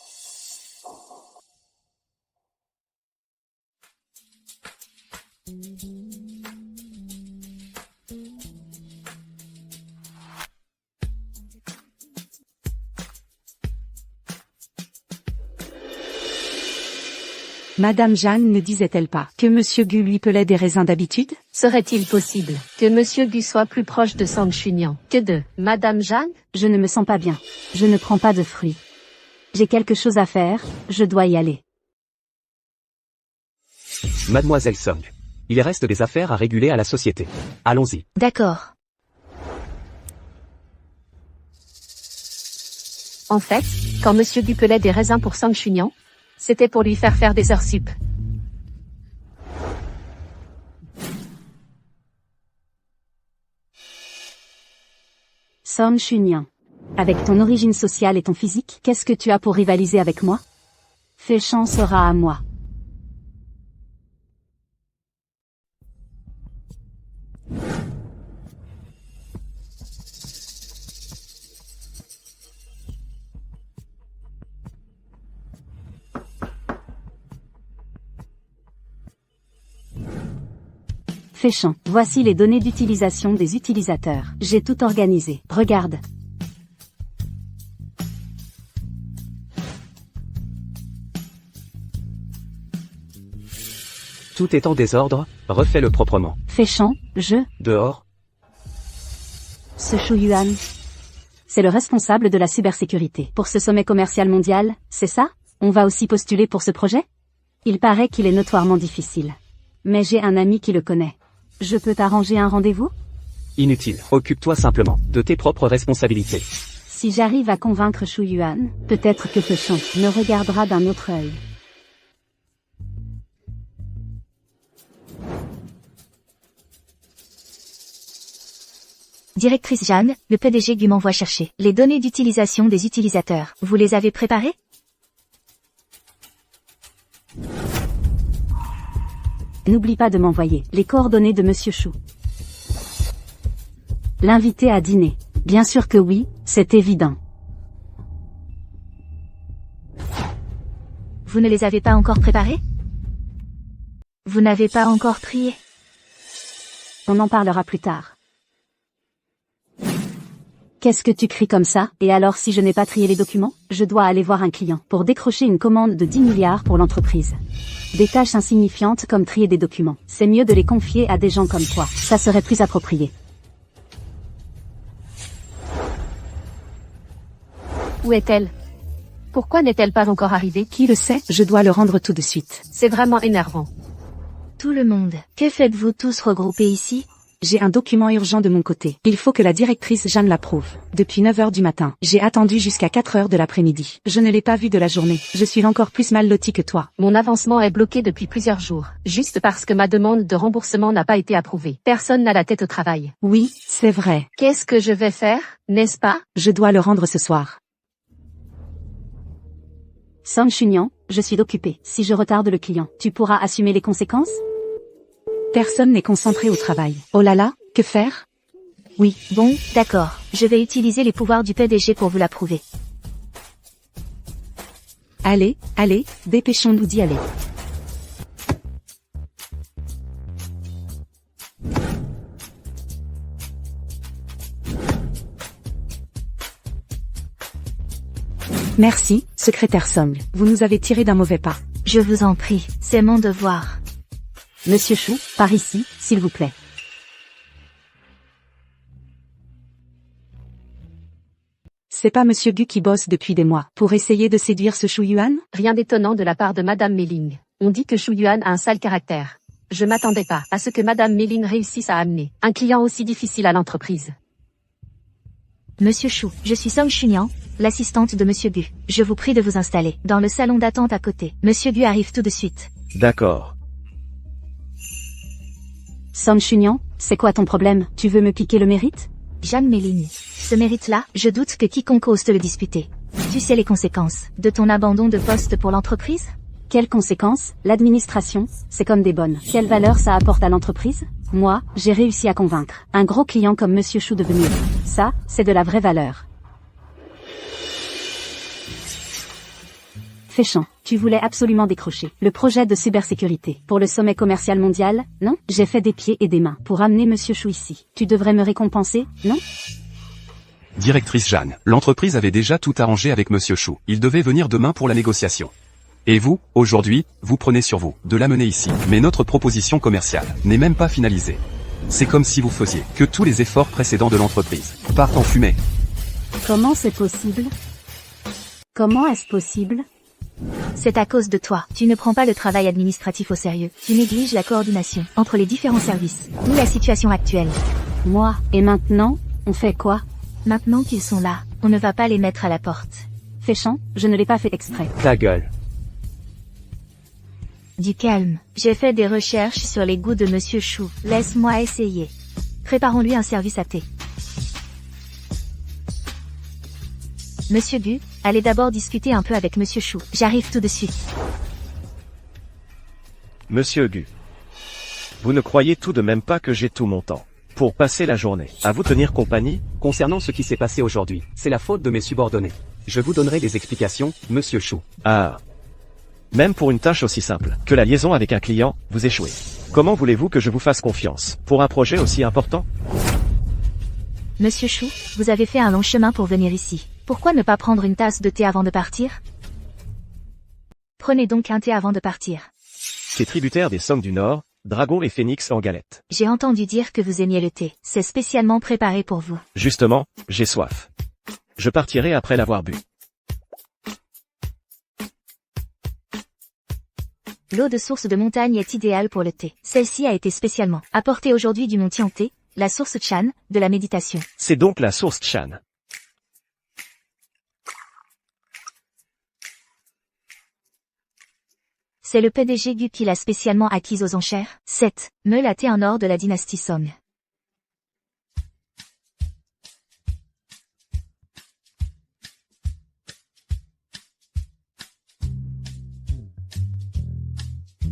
Madame Jeanne ne disait-elle pas que Monsieur Gu lui pelait des raisins d'habitude? Serait-il possible que Monsieur Gu soit plus proche de Song Chunyan que de Madame Jeanne? Je ne me sens pas bien. Je ne prends pas de fruits. J'ai quelque chose à faire, je dois y aller. Mademoiselle Song. Il reste des affaires à réguler à la société. Allons-y. D'accord. En fait, quand Monsieur Gu pelait des raisins pour Song Chunyan, c'était pour lui faire des heures sup. Song Chunyan. Avec ton origine sociale et ton physique, qu'est-ce que tu as pour rivaliser avec moi? Féchant sera à moi. Féchant, voici les données d'utilisation des utilisateurs. J'ai tout organisé. Regarde. Tout est en désordre, refais-le proprement. Féchant, Dehors. Ce Shu Yuan. C'est le responsable de la cybersécurité. Pour ce sommet commercial mondial, c'est ça? On va aussi postuler pour ce projet? Il paraît qu'il est notoirement difficile. Mais j'ai un ami qui le connaît. Je peux t'arranger un rendez-vous? Inutile. Occupe-toi simplement de tes propres responsabilités. Si j'arrive à convaincre Shu Yuan, peut-être que Féchant me regardera d'un autre œil. Directrice Jeanne, le PDG Gu m'envoie chercher les données d'utilisation des utilisateurs. Vous les avez préparées? N'oublie pas de m'envoyer les coordonnées de Monsieur Shu. L'inviter à dîner. Bien sûr que oui, c'est évident. Vous ne les avez pas encore préparées? Vous n'avez pas encore prié? On en parlera plus tard. Qu'est-ce que tu cries comme ça? Et alors si je n'ai pas trié les documents? Je dois aller voir un client pour décrocher une commande de 10 milliards pour l'entreprise. Des tâches insignifiantes comme trier des documents. C'est mieux de les confier à des gens comme toi. Ça serait plus approprié. Où est-elle? Pourquoi n'est-elle pas encore arrivée? Qui le sait? Je dois le rendre tout de suite. C'est vraiment énervant. Tout le monde. Que faites-vous tous regroupés ici? J'ai un document urgent de mon côté. Il faut que la directrice Jeanne l'approuve. Depuis 9 heures du matin, j'ai attendu jusqu'à 4 heures de l'après-midi. Je ne l'ai pas vue de la journée. Je suis encore plus mal lotie que toi. Mon avancement est bloqué depuis plusieurs jours, juste parce que ma demande de remboursement n'a pas été approuvée. Personne n'a la tête au travail. Oui, c'est vrai. Qu'est-ce que je vais faire, n'est-ce pas? Je dois le rendre ce soir. Song Chunian, je suis occupée. Si je retarde le client, tu pourras assumer les conséquences? Personne n'est concentré au travail. Oh là là, que faire? Oui, bon, d'accord. Je vais utiliser les pouvoirs du PDG pour vous l'approuver. Allez, dépêchons-nous d'y aller. Merci, secrétaire Song. Vous nous avez tiré d'un mauvais pas. Je vous en prie, c'est mon devoir. Monsieur Shu, par ici, s'il vous plaît. C'est pas Monsieur Gu qui bosse depuis des mois pour essayer de séduire ce Shu Yuan? Rien d'étonnant de la part de Madame Meiling. On dit que Shu Yuan a un sale caractère. Je m'attendais pas à ce que Madame Meiling réussisse à amener un client aussi difficile à l'entreprise. Monsieur Shu, je suis Song Chunian, l'assistante de Monsieur Gu. Je vous prie de vous installer dans le salon d'attente à côté. Monsieur Gu arrive tout de suite. D'accord. Song Chunian, c'est quoi ton problème? Tu veux me piquer le mérite? Jeanne Meiling. Ce mérite-là, je doute que quiconque ose te le disputer. Tu sais les conséquences de ton abandon de poste pour l'entreprise? Quelles conséquences? L'administration, c'est comme des bonnes. Quelle valeur ça apporte à l'entreprise? Moi, j'ai réussi à convaincre un gros client comme Monsieur Shu de venir. Ça, c'est de la vraie valeur. Féchant, tu voulais absolument décrocher le projet de cybersécurité pour le sommet commercial mondial, non? J'ai fait des pieds et des mains pour amener Monsieur Shu ici. Tu devrais me récompenser, non? Directrice Jeanne, l'entreprise avait déjà tout arrangé avec Monsieur Shu. Il devait venir demain pour la négociation. Et vous, aujourd'hui, vous prenez sur vous de l'amener ici. Mais notre proposition commerciale n'est même pas finalisée. C'est comme si vous faisiez que tous les efforts précédents de l'entreprise partent en fumée. Comment c'est possible? Comment est-ce possible? C'est à cause de toi. Tu ne prends pas le travail administratif au sérieux. Tu négliges la coordination entre les différents services, ni la situation actuelle. Moi, et maintenant, on fait quoi? Maintenant qu'ils sont là, on ne va pas les mettre à la porte. Féchant, je ne l'ai pas fait exprès. Ta gueule. Du calme. J'ai fait des recherches sur les goûts de Monsieur Shu. Laisse-moi essayer. Préparons-lui un service à thé. Monsieur Gu, allez d'abord discuter un peu avec Monsieur Shu. J'arrive tout de suite. Monsieur Gu. Vous ne croyez tout de même pas que j'ai tout mon temps pour passer la journée à vous tenir compagnie? Concernant ce qui s'est passé aujourd'hui, c'est la faute de mes subordonnés. Je vous donnerai des explications, Monsieur Shu. Ah. Même pour une tâche aussi simple que la liaison avec un client, vous échouez. Comment voulez-vous que je vous fasse confiance pour un projet aussi important? Monsieur Shu, vous avez fait un long chemin pour venir ici. Pourquoi ne pas prendre une tasse de thé avant de partir? Prenez donc un thé avant de partir. C'est tributaire des Song du Nord, Dragon et Phénix en galette. J'ai entendu dire que vous aimiez le thé. C'est spécialement préparé pour vous. Justement, j'ai soif. Je partirai après l'avoir bu. L'eau de source de montagne est idéale pour le thé. Celle-ci a été spécialement apportée aujourd'hui du mont Tianté, la source Chan, de la méditation. C'est donc la source Chan. C'est le PDG Gu qui l'a spécialement acquise aux enchères. 7. Meule à thé en or de la dynastie Song.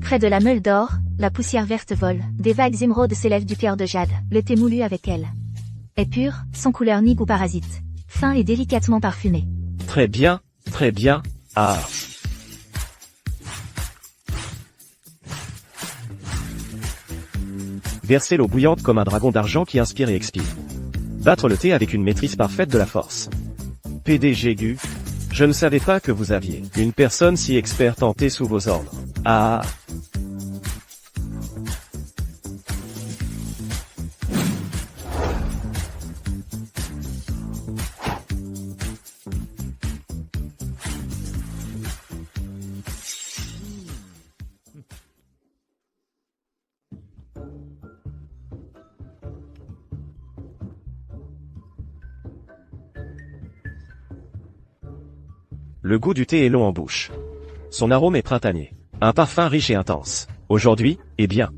Près de la meule d'or, la poussière verte vole, des vagues émeraudes s'élèvent du cœur de jade, le thé moulu avec elle est pur, sans couleur ni goût parasite, fin et délicatement parfumé. Très bien, très bien, ah. Verser l'eau bouillante comme un dragon d'argent qui inspire et expire. Battre le thé avec une maîtrise parfaite de la force. PDG Gu, je ne savais pas que vous aviez une personne si experte en thé sous vos ordres. Ah. Le goût du thé est long en bouche. Son arôme est printanier. Un parfum riche et intense. Aujourd'hui, eh bien.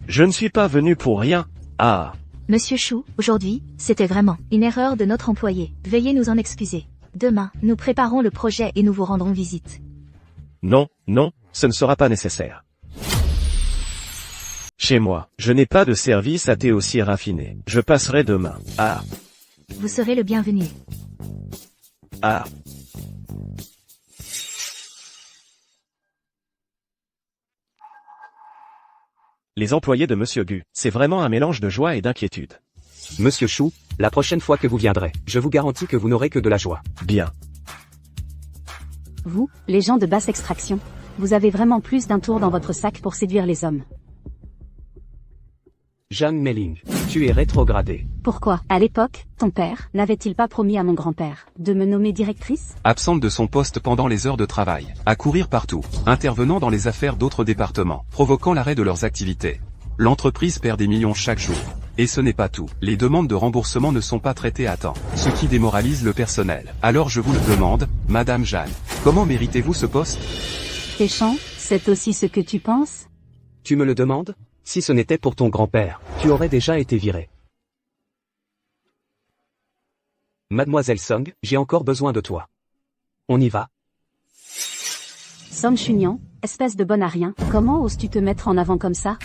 Je ne suis pas venu pour rien. Ah. Monsieur Chou, aujourd'hui, c'était vraiment une erreur de notre employé. Veuillez nous en excuser. Demain, nous préparons le projet et nous vous rendrons visite. Non, non, ce ne sera pas nécessaire. Chez moi, je n'ai pas de service à thé aussi raffiné. Je passerai demain. Ah. Vous serez le bienvenu. Ah. Les employés de Monsieur Gu, c'est vraiment un mélange de joie et d'inquiétude. Monsieur Chou, la prochaine fois que vous viendrez, je vous garantis que vous n'aurez que de la joie. Bien. Vous, les gens de basse extraction, vous avez vraiment plus d'un tour dans votre sac pour séduire les hommes. Jeanne Melling, tu es rétrogradée. Pourquoi, à l'époque, ton père n'avait-il pas promis à mon grand-père de me nommer directrice? Absente de son poste pendant les heures de travail, à courir partout, intervenant dans les affaires d'autres départements, provoquant l'arrêt de leurs activités. L'entreprise perd des millions chaque jour. Et ce n'est pas tout. Les demandes de remboursement ne sont pas traitées à temps, ce qui démoralise le personnel. Alors je vous le demande, Madame Jeanne, comment méritez-vous ce poste? Téchant, c'est aussi ce que tu penses? Tu me le demandes? Si ce n'était pour ton grand-père, tu aurais déjà été viré. Mademoiselle Song, j'ai encore besoin de toi. On y va? Song Chunian, espèce de bonne à rien, comment oses-tu te mettre en avant comme ça?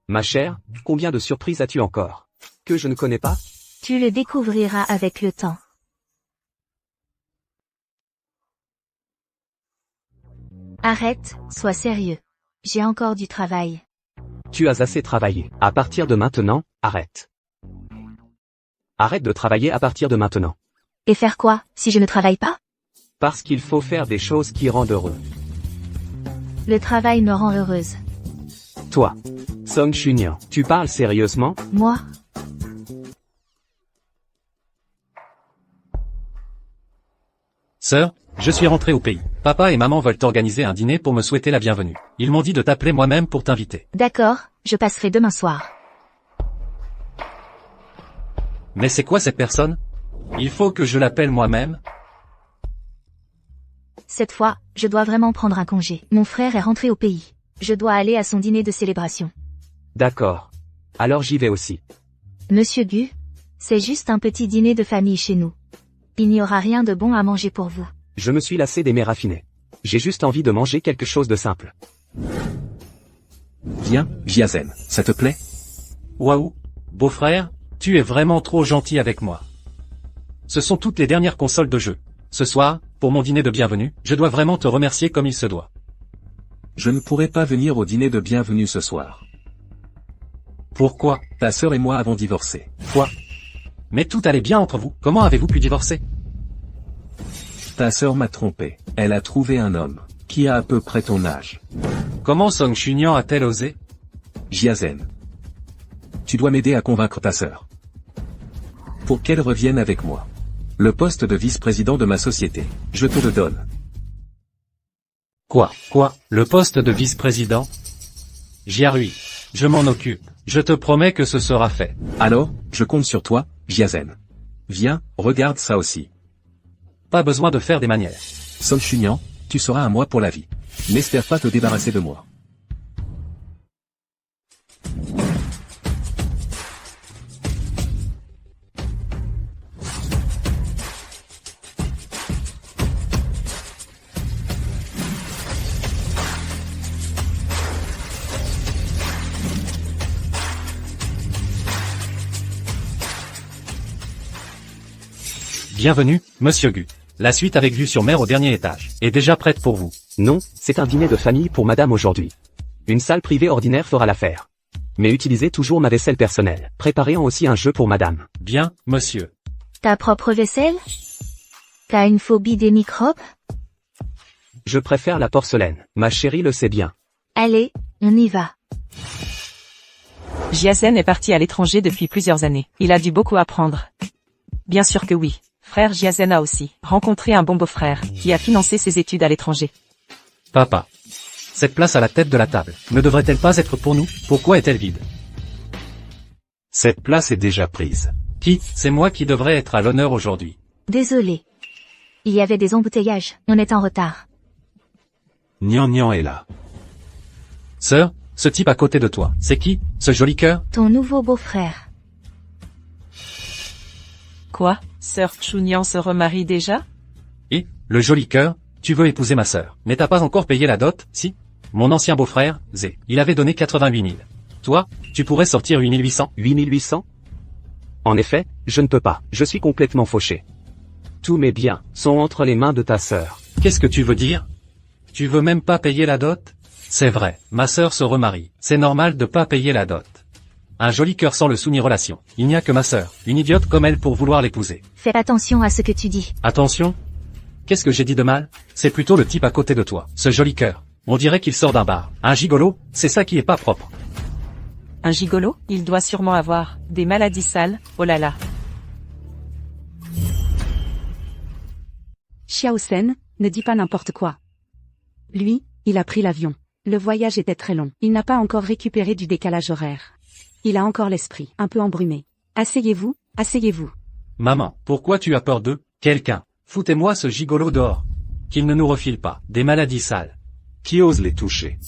Ma chère, combien de surprises as-tu encore? Que je ne connais pas? Tu le découvriras avec le temps. Arrête, sois sérieux. J'ai encore du travail. Tu as assez travaillé. À partir de maintenant, arrête. Arrête de travailler à partir de maintenant. Et faire quoi, si je ne travaille pas? Parce qu'il faut faire des choses qui rendent heureux. Le travail me rend heureuse. Toi, Song Chunian, tu parles sérieusement? Moi? Sœur, je suis rentré au pays. Papa et maman veulent organiser un dîner pour me souhaiter la bienvenue. Ils m'ont dit de t'appeler moi-même pour t'inviter. D'accord, je passerai demain soir. Mais c'est quoi cette personne? Il faut que je l'appelle moi-même? Cette fois, je dois vraiment prendre un congé. Mon frère est rentré au pays. Je dois aller à son dîner de célébration. D'accord. Alors j'y vais aussi. Monsieur Gu, c'est juste un petit dîner de famille chez nous. Il n'y aura rien de bon à manger pour vous. Je me suis lassé des mets raffinés. J'ai juste envie de manger quelque chose de simple. Viens, Jiazen, ça te plaît? Waouh, beau-frère, tu es vraiment trop gentil avec moi. Ce sont toutes les dernières consoles de jeu. Ce soir, pour mon dîner de bienvenue, je dois vraiment te remercier comme il se doit. Je ne pourrai pas venir au dîner de bienvenue ce soir. Pourquoi? Ta sœur et moi avons divorcé. Quoi? Mais tout allait bien entre vous, comment avez-vous pu divorcer? Ta sœur m'a trompé. Elle a trouvé un homme qui a à peu près ton âge. Comment Song Chunyan a-t-elle osé? Jiazen. Tu dois m'aider à convaincre ta sœur. Pour qu'elle revienne avec moi. Le poste de vice-président de ma société, je te le donne. Quoi? Le poste de vice-président? Jiarui. Je m'en occupe. Je te promets que ce sera fait. Alors, je compte sur toi, Jiazen. Viens, regarde ça aussi. Pas besoin de faire des manières. Song Chunyan, tu seras à moi pour la vie. N'espère pas te débarrasser de moi. Bienvenue, Monsieur Gu. La suite avec vue sur mer au dernier étage est déjà prête pour vous. Non, c'est un dîner de famille pour madame aujourd'hui. Une salle privée ordinaire fera l'affaire. Mais utilisez toujours ma vaisselle personnelle. Préparez aussi un jeu pour madame. Bien, monsieur. Ta propre vaisselle? T'as une phobie des microbes? Je préfère la porcelaine. Ma chérie le sait bien. Allez, on y va. Jiazen est parti à l'étranger depuis plusieurs années. Il a dû beaucoup apprendre. Bien sûr que oui. Frère Jiazen a aussi rencontré un bon beau-frère qui a financé ses études à l'étranger. Papa. Cette place à la tête de la table ne devrait-elle pas être pour nous? Pourquoi est-elle vide? Cette place est déjà prise. C'est moi qui devrais être à l'honneur aujourd'hui. Désolé. Il y avait des embouteillages, on est en retard. Nian est là. Sœur, ce type à côté de toi, c'est qui? Ce joli cœur? Ton nouveau beau-frère. Quoi? Sœur Chunyan se remarie déjà? Et, le joli cœur, tu veux épouser ma sœur, mais t'as pas encore payé la dot, si? Mon ancien beau-frère, Zé, il avait donné 88 000. Toi, tu pourrais sortir 8 800? 8 800? En effet, je ne peux pas, je suis complètement fauché. Tous mes biens sont entre les mains de ta sœur. Qu'est-ce que tu veux dire? Tu veux même pas payer la dot? C'est vrai, ma sœur se remarie, c'est normal de pas payer la dot. Un joli cœur sans le soumis relation. Il n'y a que ma sœur, une idiote comme elle pour vouloir l'épouser. Fais attention à ce que tu dis. Attention? Qu'est-ce que j'ai dit de mal? C'est plutôt le type à côté de toi, ce joli cœur. On dirait qu'il sort d'un bar. Un gigolo, c'est ça qui est pas propre. Un gigolo? Il doit sûrement avoir des maladies sales, oh là là. Xiao Sen, ne dis pas n'importe quoi. Lui, il a pris l'avion. Le voyage était très long. Il n'a pas encore récupéré du décalage horaire. Il a encore l'esprit un peu embrumé. Asseyez-vous, asseyez-vous. Maman, pourquoi tu as peur d'eux? Quelqu'un, foutez-moi ce gigolo dehors. Qu'il ne nous refile pas des maladies sales. Qui ose les toucher?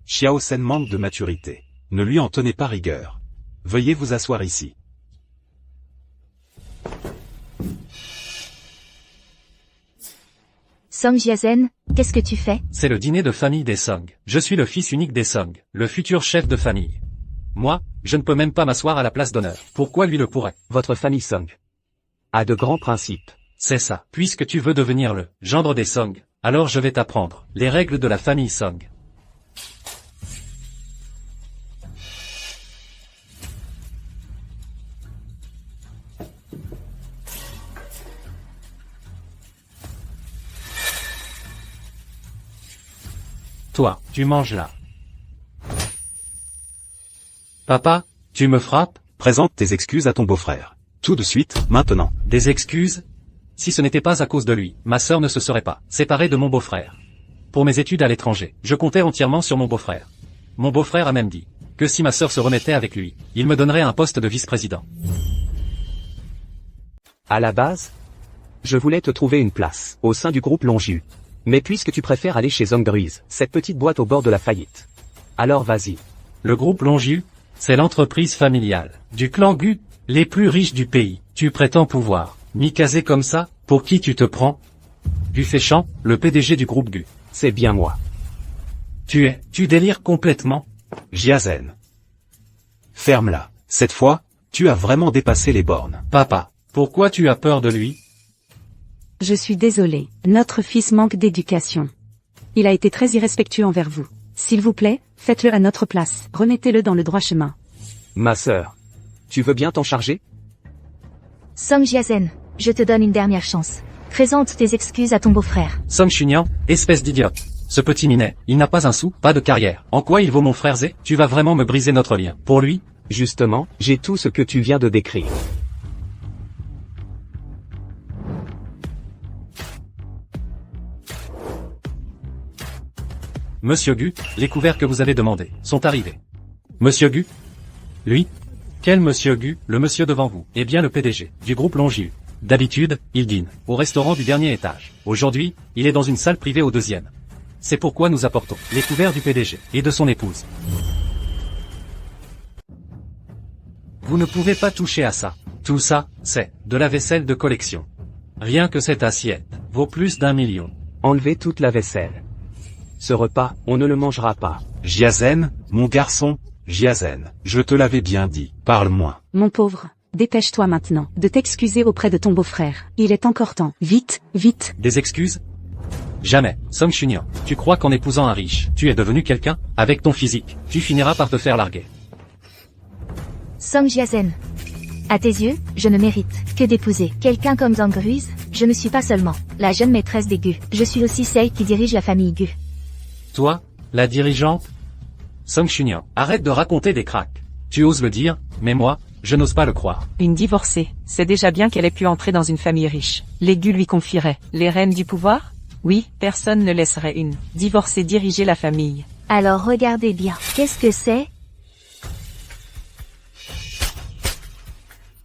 Xiao Sen manque de maturité. Ne lui en tenez pas rigueur. Veuillez vous asseoir ici. Song Jiazen, qu'est-ce que tu fais? C'est le dîner de famille des Song. Je suis le fils unique des Song, le futur chef de famille. Moi, je ne peux même pas m'asseoir à la place d'honneur. Pourquoi lui le pourrait? Votre famille Song a de grands principes. C'est ça. Puisque tu veux devenir le gendre des Song, alors je vais t'apprendre les règles de la famille Song. Toi, tu manges là. Papa, tu me frappes? Présente tes excuses à ton beau-frère. Tout de suite, maintenant. Des excuses? Si ce n'était pas à cause de lui, ma sœur ne se serait pas séparée de mon beau-frère. Pour mes études à l'étranger, je comptais entièrement sur mon beau-frère. Mon beau-frère a même dit que si ma sœur se remettait avec lui, il me donnerait un poste de vice-président. À la base, je voulais te trouver une place au sein du groupe Longju. Mais puisque tu préfères aller chez Zongruise, cette petite boîte au bord de la faillite. Alors vas-y. Le groupe Longju, c'est l'entreprise familiale du clan Gu, les plus riches du pays. Tu prétends pouvoir m'y caser comme ça? Pour qui tu te prends? Gu Féchant, le PDG du groupe Gu. C'est bien moi. Tu délires complètement. Jiazen. Ferme-la. Cette fois, tu as vraiment dépassé les bornes. Papa, pourquoi tu as peur de lui? Je suis désolé, notre fils manque d'éducation. Il a été très irrespectueux envers vous. S'il vous plaît, faites-le à notre place. Remettez-le dans le droit chemin. Ma sœur. Tu veux bien t'en charger? Song Jiazen, je te donne une dernière chance. Présente tes excuses à ton beau-frère. Song Chunyan, espèce d'idiote. Ce petit minet, il n'a pas un sou, pas de carrière. En quoi il vaut mon frère Zé? Tu vas vraiment me briser notre lien. Pour lui? Justement, j'ai tout ce que tu viens de décrire. Monsieur Gu, les couverts que vous avez demandés sont arrivés. Monsieur Gu? Lui? Quel Monsieur Gu? Le monsieur devant vous. Eh bien le PDG, du groupe Longiu. D'habitude, il dîne au restaurant du dernier étage. Aujourd'hui, il est dans une salle privée au 2e. C'est pourquoi nous apportons les couverts du PDG et de son épouse. Vous ne pouvez pas toucher à ça. Tout ça, c'est de la vaisselle de collection. Rien que cette assiette vaut plus d'1 million. Enlevez toute la vaisselle. Ce repas, on ne le mangera pas. Jiazen, mon garçon, Jiazen, je te l'avais bien dit, parle moins. Mon pauvre, dépêche-toi maintenant de t'excuser auprès de ton beau-frère. Il est encore temps. Vite, vite. Des excuses? Jamais, Song Chunyan. Tu crois qu'en épousant un riche, tu es devenu quelqu'un? Avec ton physique, tu finiras par te faire larguer. Song Jiazen. À tes yeux, je ne mérite que d'épouser quelqu'un comme Zhang Ruiz. Je ne suis pas seulement la jeune maîtresse des Gu, je suis aussi celle qui dirige la famille Gu. Toi, la dirigeante? Song Chunyan, arrête de raconter des cracks. Tu oses le dire, mais moi, je n'ose pas le croire. Une divorcée, c'est déjà bien qu'elle ait pu entrer dans une famille riche. Les Gu lui confieraient les rênes du pouvoir? Oui, personne ne laisserait une divorcée diriger la famille. Alors regardez bien, qu'est-ce que c'est?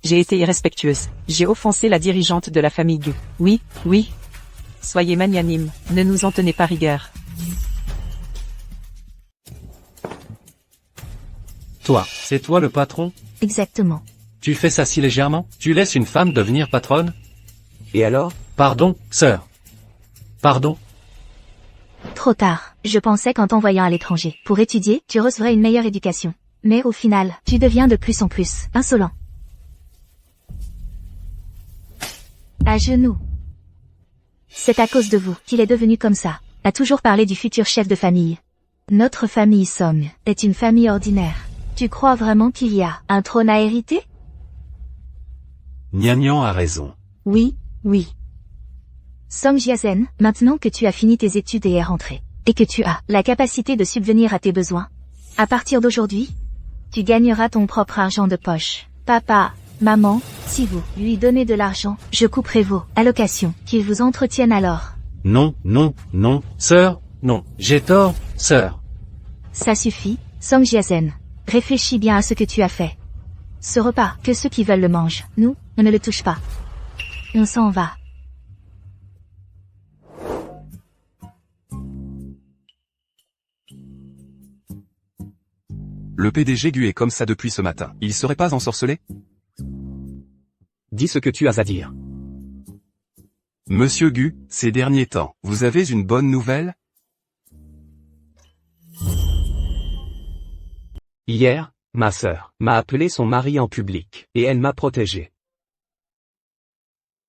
J'ai été irrespectueuse. J'ai offensé la dirigeante de la famille Gu. Oui, oui. Soyez magnanime, ne nous en tenez pas rigueur. Toi, c'est toi le patron? Exactement. Tu fais ça si légèrement? Tu laisses une femme devenir patronne? Et alors? Pardon, sœur. Pardon? Trop tard. Je pensais qu'en t'envoyant à l'étranger pour étudier, tu recevrais une meilleure éducation. Mais au final, tu deviens de plus en plus insolent. À genoux. C'est à cause de vous qu'il est devenu comme ça. A toujours parlé du futur chef de famille. Notre famille Song est une famille ordinaire. Tu crois vraiment qu'il y a un trône à hériter? Nian a raison. Oui, oui. Song Jiazen, maintenant que tu as fini tes études et es rentré, et que tu as la capacité de subvenir à tes besoins, à partir d'aujourd'hui, tu gagneras ton propre argent de poche. Papa, maman, si vous lui donnez de l'argent, je couperai vos allocations, qu'ils vous entretiennent alors. Non, non, non. Sœur, non. J'ai tort, sœur. Ça suffit, Song Jiazen. Réfléchis bien à ce que tu as fait. Ce repas, que ceux qui veulent le mangent. Nous, on ne le touche pas. On s'en va. Le PDG Gu est comme ça depuis ce matin. Il serait pas ensorcelé? Dis ce que tu as à dire. Monsieur Gu, ces derniers temps, vous avez une bonne nouvelle? Hier, ma sœur m'a appelé son mari en public, et elle m'a protégé.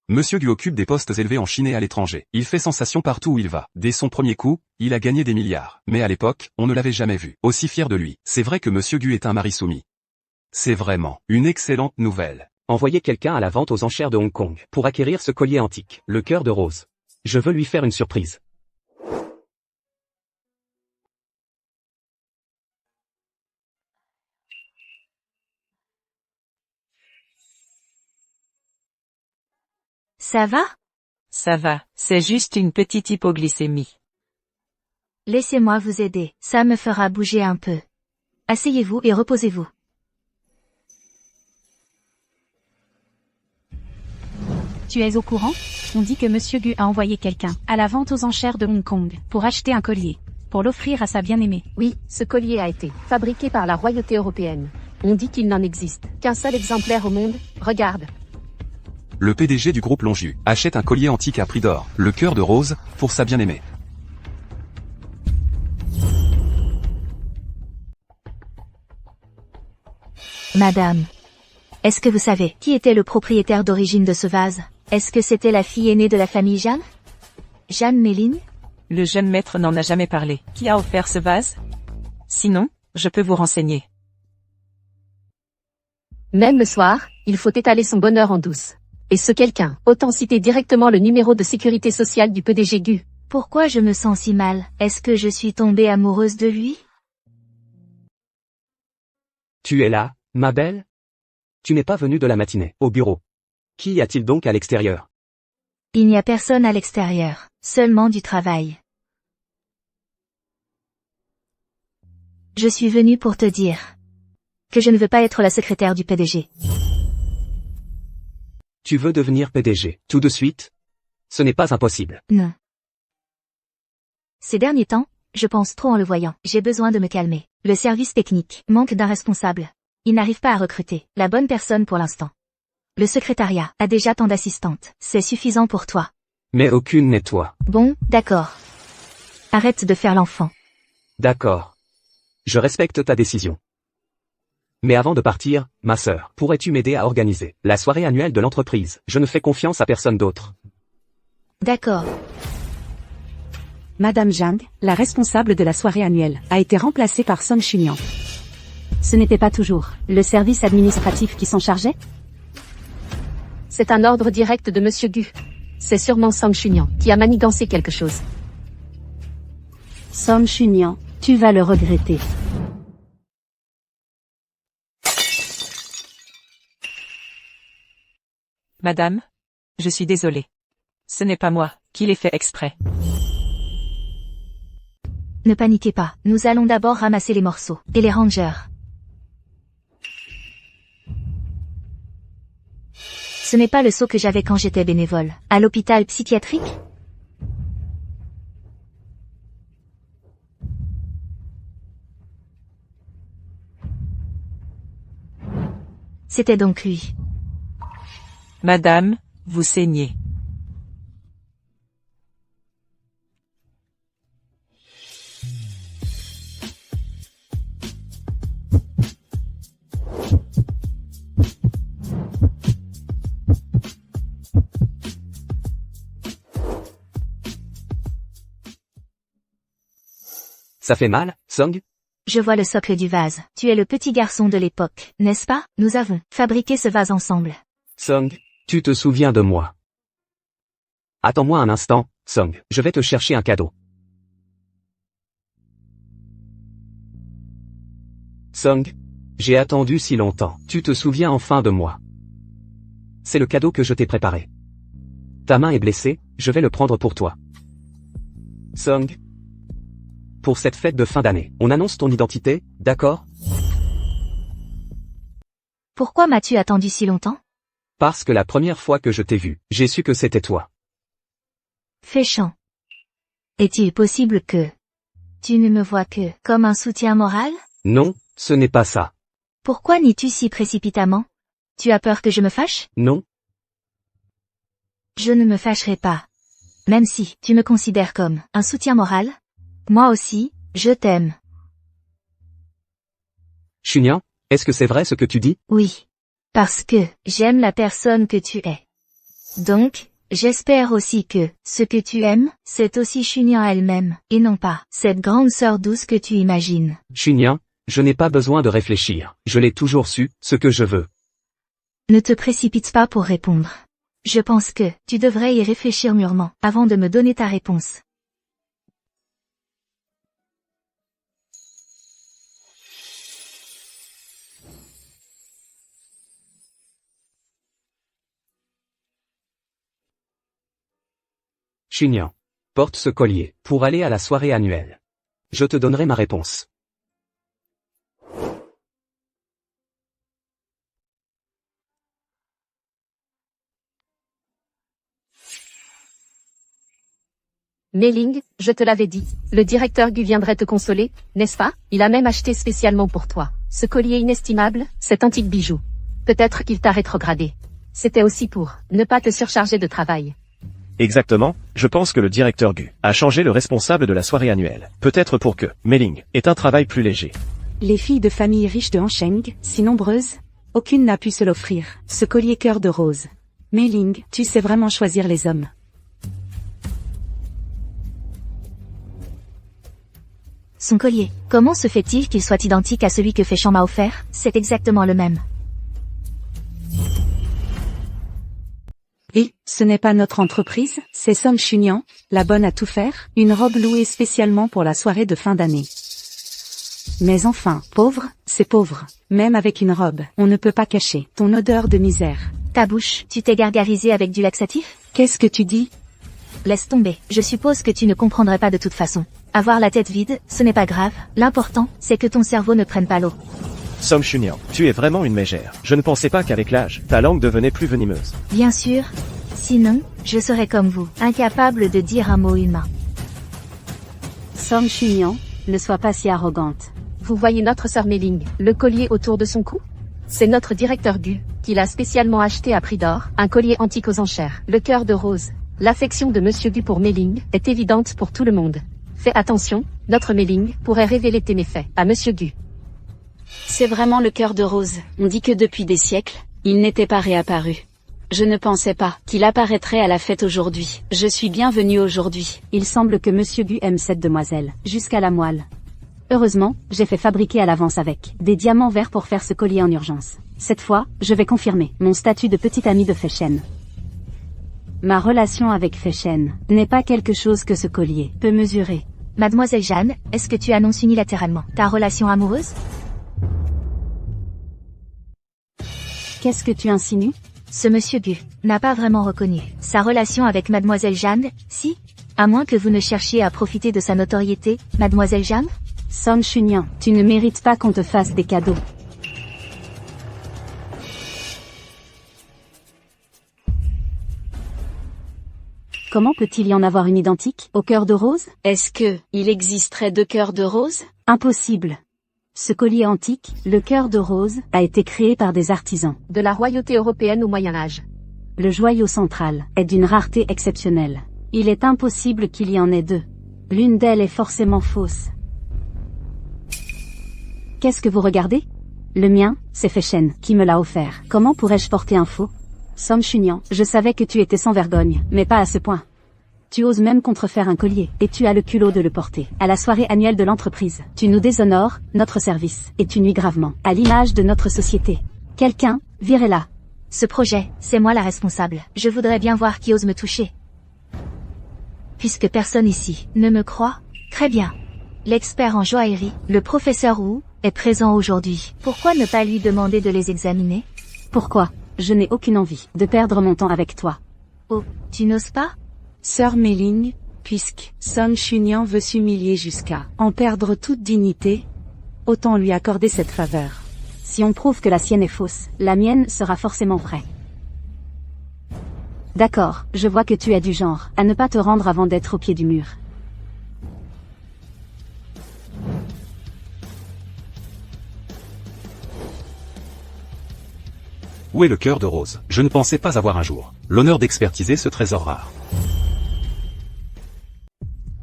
Monsieur Gu occupe des postes élevés en Chine et à l'étranger. Il fait sensation partout où il va. Dès son premier coup, il a gagné des milliards. Mais à l'époque, on ne l'avait jamais vu aussi fier de lui. C'est vrai que Monsieur Gu est un mari soumis. C'est vraiment une excellente nouvelle. Envoyez quelqu'un à la vente aux enchères de Hong Kong pour acquérir ce collier antique, le cœur de rose. Je veux lui faire une surprise. Ça va? Ça va, c'est juste une petite hypoglycémie. Laissez-moi vous aider, ça me fera bouger un peu. Asseyez-vous et reposez-vous. Tu es au courant? On dit que Monsieur Gu a envoyé quelqu'un à la vente aux enchères de Hong Kong pour acheter un collier, pour l'offrir à sa bien-aimée. Oui, ce collier a été fabriqué par la royauté européenne. On dit qu'il n'en existe qu'un seul exemplaire au monde, regarde. Le PDG du groupe Longiu achète un collier antique à prix d'or, le cœur de rose, pour sa bien-aimée. Madame, est-ce que vous savez qui était le propriétaire d'origine de ce vase? Est-ce que c'était la fille aînée de la famille Jeanne? Jeanne Méline? Le jeune maître n'en a jamais parlé. Qui a offert ce vase? Sinon, je peux vous renseigner. Même le soir, il faut étaler son bonheur en douce. Et ce quelqu'un, autant citer directement le numéro de sécurité sociale du PDG Gu. Pourquoi je me sens si mal? Est-ce que je suis tombée amoureuse de lui? Tu es là, ma belle? Tu n'es pas venue de la matinée, au bureau. Qui y a-t-il donc à l'extérieur? Il n'y a personne à l'extérieur, seulement du travail. Je suis venue pour te dire que je ne veux pas être la secrétaire du PDG. Tu veux devenir PDG, tout de suite? Ce n'est pas impossible. Non. Ces derniers temps, je pense trop en le voyant. J'ai besoin de me calmer. Le service technique manque d'un responsable. Il n'arrive pas à recruter la bonne personne pour l'instant. Le secrétariat a déjà tant d'assistantes. C'est suffisant pour toi. Mais aucune n'est toi. Bon, d'accord. Arrête de faire l'enfant. D'accord. Je respecte ta décision. Mais avant de partir, ma sœur, pourrais-tu m'aider à organiser la soirée annuelle de l'entreprise? Je ne fais confiance à personne d'autre. D'accord. Madame Zhang, la responsable de la soirée annuelle, a été remplacée par Song Chunian. Ce n'était pas toujours le service administratif qui s'en chargeait? C'est un ordre direct de Monsieur Gu. C'est sûrement Song Chunian qui a manigancé quelque chose. Song Chunian, tu vas le regretter. Madame, je suis désolée. Ce n'est pas moi qui l'ai fait exprès. Ne paniquez pas, nous allons d'abord ramasser les morceaux et les rangers. Ce n'est pas le seau que j'avais quand j'étais bénévole à l'hôpital psychiatrique? C'était donc lui. Madame, vous saignez. Ça fait mal, Song? Je vois le socle du vase. Tu es le petit garçon de l'époque, n'est-ce pas? Nous avons fabriqué ce vase ensemble. Song, tu te souviens de moi? Attends-moi un instant, Song, je vais te chercher un cadeau. Song, j'ai attendu si longtemps. Tu te souviens enfin de moi? C'est le cadeau que je t'ai préparé. Ta main est blessée, je vais le prendre pour toi. Song, pour cette fête de fin d'année, on annonce ton identité, d'accord? Pourquoi m'as-tu attendu si longtemps? Parce que la première fois que je t'ai vu, j'ai su que c'était toi. Féchant. Est-il possible que tu ne me vois que comme un soutien moral? Non, ce n'est pas ça. Pourquoi nies-tu si précipitamment? Tu as peur que je me fâche? Non. Je ne me fâcherai pas. Même si tu me considères comme un soutien moral? Moi aussi, je t'aime. Chunian, est-ce que c'est vrai ce que tu dis? Oui. Parce que j'aime la personne que tu es. Donc, j'espère aussi que ce que tu aimes, c'est aussi Chunian elle-même, et non pas cette grande sœur douce que tu imagines. Chunian, je n'ai pas besoin de réfléchir. Je l'ai toujours su, ce que je veux. Ne te précipite pas pour répondre. Je pense que tu devrais y réfléchir mûrement avant de me donner ta réponse. Chunian, porte ce collier pour aller à la soirée annuelle. Je te donnerai ma réponse. Mei-Ling, je te l'avais dit, le directeur Gu viendrait te consoler, n'est-ce pas? Il a même acheté spécialement pour toi. Ce collier inestimable, cet antique bijou. Peut-être qu'il t'a rétrogradé. C'était aussi pour ne pas te surcharger de travail. Exactement, je pense que le directeur Gu a changé le responsable de la soirée annuelle. Peut-être pour que Mei-Ling ait un travail plus léger. Les filles de famille riches de Hansheng, si nombreuses, aucune n'a pu se l'offrir. Ce collier cœur de rose. Mei-Ling, tu sais vraiment choisir les hommes. Son collier. Comment se fait-il qu'il soit identique à celui que Féchant m'a offert? C'est exactement le même. Et, ce n'est pas notre entreprise, c'est Song Chunyan, la bonne à tout faire, une robe louée spécialement pour la soirée de fin d'année. Mais enfin, pauvre, c'est pauvre. Même avec une robe, on ne peut pas cacher ton odeur de misère. Ta bouche, tu t'es gargarisé avec du laxatif? Qu'est-ce que tu dis? Laisse tomber, je suppose que tu ne comprendrais pas de toute façon. Avoir la tête vide, ce n'est pas grave, l'important, c'est que ton cerveau ne prenne pas l'eau. Song Chunyan, tu es vraiment une mégère. Je ne pensais pas qu'avec l'âge, ta langue devenait plus venimeuse. Bien sûr. Sinon, je serais comme vous, incapable de dire un mot humain. Song Chunyan, ne sois pas si arrogante. Vous voyez notre sœur Mei-Ling, le collier autour de son cou? C'est notre directeur Gu, qui l'a spécialement acheté à prix d'or, un collier antique aux enchères, le cœur de rose. L'affection de Monsieur Gu pour Mei-Ling est évidente pour tout le monde. Fais attention, notre Mei-Ling pourrait révéler tes méfaits à Monsieur Gu. C'est vraiment le cœur de rose. On dit que depuis des siècles, il n'était pas réapparu. Je ne pensais pas qu'il apparaîtrait à la fête aujourd'hui. Je suis bienvenue aujourd'hui. Il semble que Monsieur Gu aime cette demoiselle, jusqu'à la moelle. Heureusement, j'ai fait fabriquer à l'avance avec des diamants verts pour faire ce collier en urgence. Cette fois, je vais confirmer mon statut de petite amie de Fei Shen. Ma relation avec Fei Shen n'est pas quelque chose que ce collier peut mesurer. Mademoiselle Jeanne, est-ce que tu annonces unilatéralement ta relation amoureuse? Qu'est-ce que tu insinues? Ce Monsieur Gu n'a pas vraiment reconnu sa relation avec Mademoiselle Jeanne, si? À moins que vous ne cherchiez à profiter de sa notoriété, Mademoiselle Jeanne? Song Chunyan, tu ne mérites pas qu'on te fasse des cadeaux. Comment peut-il y en avoir une identique, au cœur de rose? Est-ce que, il existerait deux cœurs de rose? Impossible. Ce collier antique, le cœur de rose, a été créé par des artisans de la royauté européenne au Moyen-Âge. Le joyau central est d'une rareté exceptionnelle. Il est impossible qu'il y en ait deux. L'une d'elles est forcément fausse. Qu'est-ce que vous regardez? Le mien, c'est Fei Shen qui me l'a offert. Comment pourrais-je porter un faux? Song Chunyan, je savais que tu étais sans vergogne, mais pas à ce point. Tu oses même contrefaire un collier, et tu as le culot de le porter. À la soirée annuelle de l'entreprise, tu nous déshonores, notre service, et tu nuis gravement à l'image de notre société. Quelqu'un, virez-la. Ce projet, c'est moi la responsable. Je voudrais bien voir qui ose me toucher. Puisque personne ici ne me croit, très bien. L'expert en joaillerie, le professeur Wu, est présent aujourd'hui. Pourquoi ne pas lui demander de les examiner? Pourquoi? Je n'ai aucune envie de perdre mon temps avec toi. Oh, tu n'oses pas? Sœur Mei-Ling, puisque Song Chunyan veut s'humilier jusqu'à en perdre toute dignité, autant lui accorder cette faveur. Si on prouve que la sienne est fausse, la mienne sera forcément vraie. D'accord, je vois que tu es du genre à ne pas te rendre avant d'être au pied du mur. Où est le cœur de rose? Je ne pensais pas avoir un jour l'honneur d'expertiser ce trésor rare.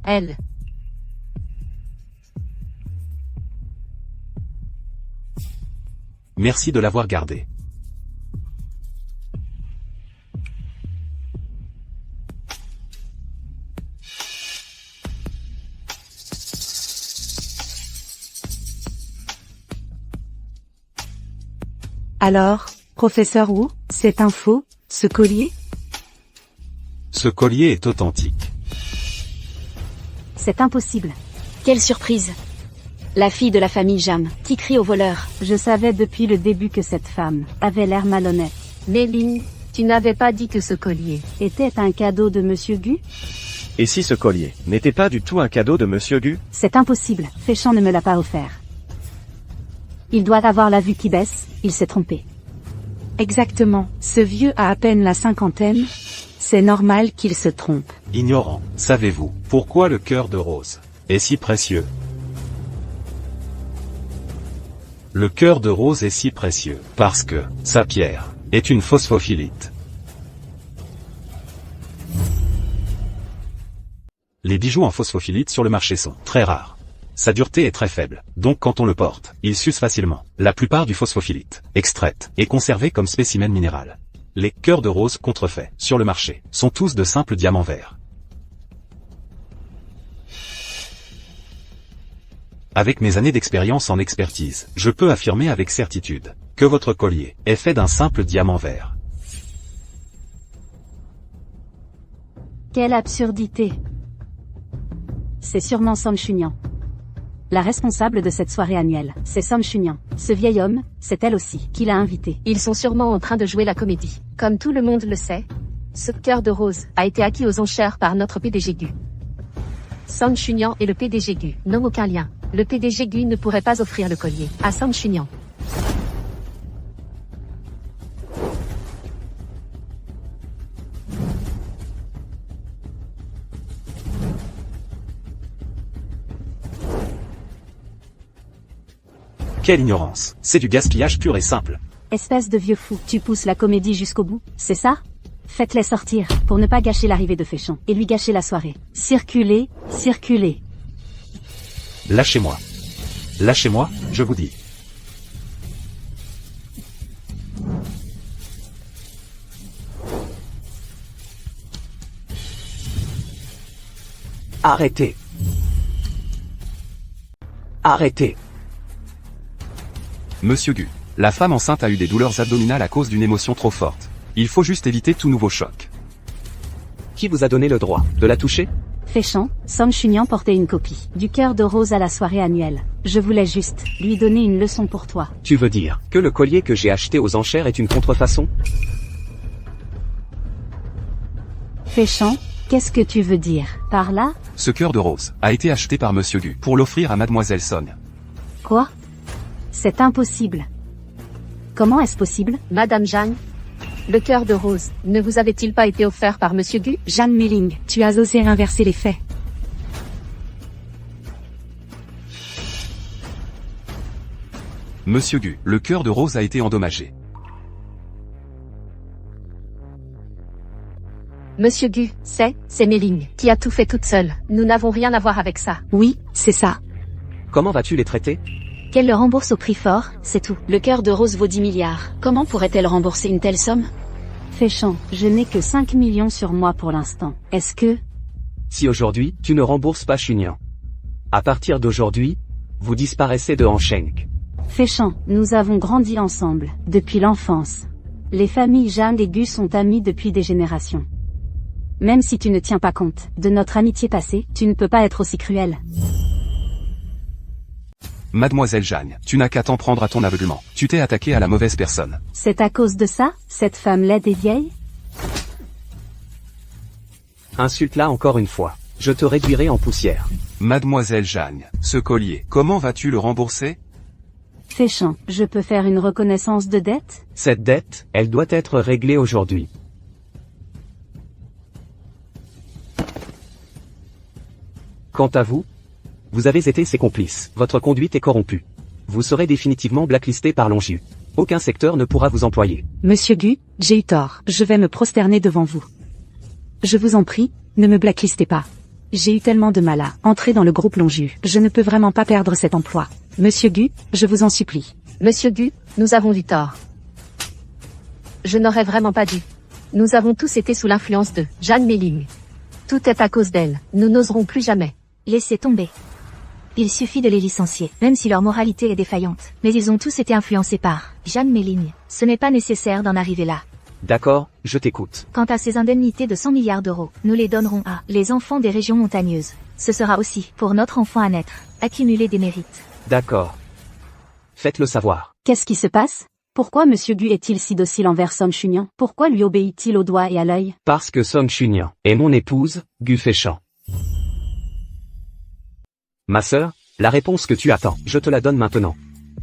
Elle. Merci de l'avoir gardé. Alors, professeur Wu, c'est un faux, ce collier? Ce collier est authentique. C'est impossible. Quelle surprise! La fille de la famille Jam, qui crie au voleur. Je savais depuis le début que cette femme avait l'air malhonnête. Mei-Ling, tu n'avais pas dit que ce collier était un cadeau de Monsieur Gu? Et si ce collier n'était pas du tout un cadeau de Monsieur Gu? C'est impossible, Fei Shen ne me l'a pas offert. Il doit avoir la vue qui baisse, il s'est trompé. Exactement, ce vieux a à peine la cinquantaine, c'est normal qu'il se trompe. Ignorant, savez-vous pourquoi le cœur de rose est si précieux? Le cœur de rose est si précieux parce que sa pierre est une phosphophilite. Les bijoux en phosphophilite sur le marché sont très rares. Sa dureté est très faible, donc quand on le porte, il s'use facilement. La plupart du phosphophilite, extraite, est conservée comme spécimen minéral. Les cœurs de rose contrefaits sur le marché sont tous de simples diamants verts. Avec mes années d'expérience en expertise, je peux affirmer avec certitude que votre collier est fait d'un simple diamant vert. Quelle absurdité. C'est sûrement Son Chunyan. La responsable de cette soirée annuelle, c'est Son Chunyan. Ce vieil homme, c'est elle aussi, qui l'a invité. Ils sont sûrement en train de jouer la comédie. Comme tout le monde le sait, ce cœur de rose a été acquis aux enchères par notre PDG Gu. Son Chunyan et le PDG Gu n'ont aucun lien. Le PDG Gu ne pourrait pas offrir le collier à Son Chunyan. Quelle ignorance. C'est du gaspillage pur et simple. Espèce de vieux fou, tu pousses la comédie jusqu'au bout, c'est ça? Faites-les sortir, pour ne pas gâcher l'arrivée de Féchon, et lui gâcher la soirée. Circulez, circulez. Lâchez-moi. Lâchez-moi, je vous dis. Arrêtez. Arrêtez. Monsieur Gu, la femme enceinte a eu des douleurs abdominales à cause d'une émotion trop forte. Il faut juste éviter tout nouveau choc. Qui vous a donné le droit de la toucher? Féchon, Son Chunyan portait une copie du cœur de rose à la soirée annuelle. Je voulais juste lui donner une leçon pour toi. Tu veux dire que le collier que j'ai acheté aux enchères est une contrefaçon? Féchon, qu'est-ce que tu veux dire par là? Ce cœur de rose a été acheté par Monsieur Gu pour l'offrir à Mademoiselle Son. Quoi? C'est impossible. Comment est-ce possible? Madame Jeanne, le cœur de rose ne vous avait-il pas été offert par Monsieur Gu? Jeanne Meling, tu as osé inverser les faits. Monsieur Gu, le cœur de rose a été endommagé. Monsieur Gu, c'est Meling qui a tout fait toute seule. Nous n'avons rien à voir avec ça. Oui, c'est ça. Comment vas-tu les traiter? Qu'elle le rembourse au prix fort, c'est tout. Le cœur de rose vaut 10 milliards. Comment pourrait-elle rembourser une telle somme? Féchon, je n'ai que 5 millions sur moi pour l'instant. Est-ce que... Si aujourd'hui, tu ne rembourses pas Chunyan, à partir d'aujourd'hui, vous disparaissez de Hansheng. Féchon, nous avons grandi ensemble, depuis l'enfance. Les familles Jeanne et Gu sont amies depuis des générations. Même si tu ne tiens pas compte de notre amitié passée, tu ne peux pas être aussi cruel. Mademoiselle Jeanne, tu n'as qu'à t'en prendre à ton aveuglement. Tu t'es attaqué à la mauvaise personne. C'est à cause de ça, cette femme laide et vieille? Insulte-la encore une fois. Je te réduirai en poussière. Mademoiselle Jeanne, ce collier, comment vas-tu le rembourser? Féchon, je peux faire une reconnaissance de dette? Cette dette, elle doit être réglée aujourd'hui. Quant à vous, vous avez été ses complices. Votre conduite est corrompue. Vous serez définitivement blacklisté par Longju. Aucun secteur ne pourra vous employer. Monsieur Gu, j'ai eu tort. Je vais me prosterner devant vous. Je vous en prie, ne me blacklistez pas. J'ai eu tellement de mal à entrer dans le groupe Longju. Je ne peux vraiment pas perdre cet emploi. Monsieur Gu, je vous en supplie. Monsieur Gu, nous avons eu tort. Je n'aurais vraiment pas dû. Nous avons tous été sous l'influence de Jeanne Meling. Tout est à cause d'elle. Nous n'oserons plus jamais. Laissez tomber. Il suffit de les licencier, même si leur moralité est défaillante. Mais ils ont tous été influencés par Jeanne Meling. Ce n'est pas nécessaire d'en arriver là. D'accord, je t'écoute. Quant à ces indemnités de 100 milliards d'euros, nous les donnerons à les enfants des régions montagneuses. Ce sera aussi, pour notre enfant à naître, accumuler des mérites. D'accord. Faites-le savoir. Qu'est-ce qui se passe? Pourquoi Monsieur Gu est-il si docile envers Son Chunyan? Pourquoi lui obéit-il au doigt et à l'œil? Parce que Son Chunyan est mon épouse, Gu Féchon. Ma sœur, la réponse que tu attends, je te la donne maintenant.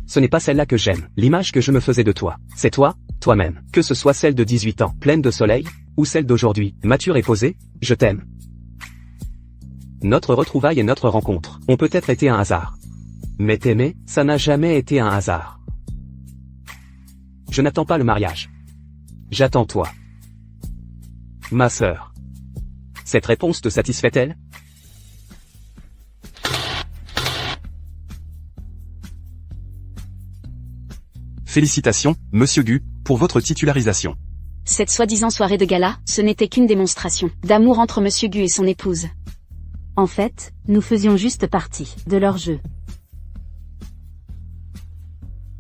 Ce n'est pas celle-là que j'aime, l'image que je me faisais de toi. C'est toi, toi-même. Que ce soit celle de 18 ans, pleine de soleil, ou celle d'aujourd'hui, mature et posée, je t'aime. Notre retrouvaille et notre rencontre ont peut-être été un hasard. Mais t'aimer, ça n'a jamais été un hasard. Je n'attends pas le mariage. J'attends toi. Ma sœur. Cette réponse te satisfait-elle? Félicitations, Monsieur Gu, pour votre titularisation. Cette soi-disant soirée de gala, ce n'était qu'une démonstration d'amour entre Monsieur Gu et son épouse. En fait, nous faisions juste partie de leur jeu.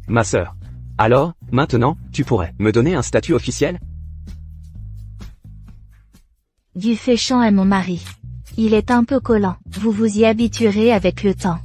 Ma sœur. Alors, maintenant, tu pourrais me donner un statut officiel? Gu Féchant est mon mari. Il est un peu collant. Vous vous y habituerez avec le temps.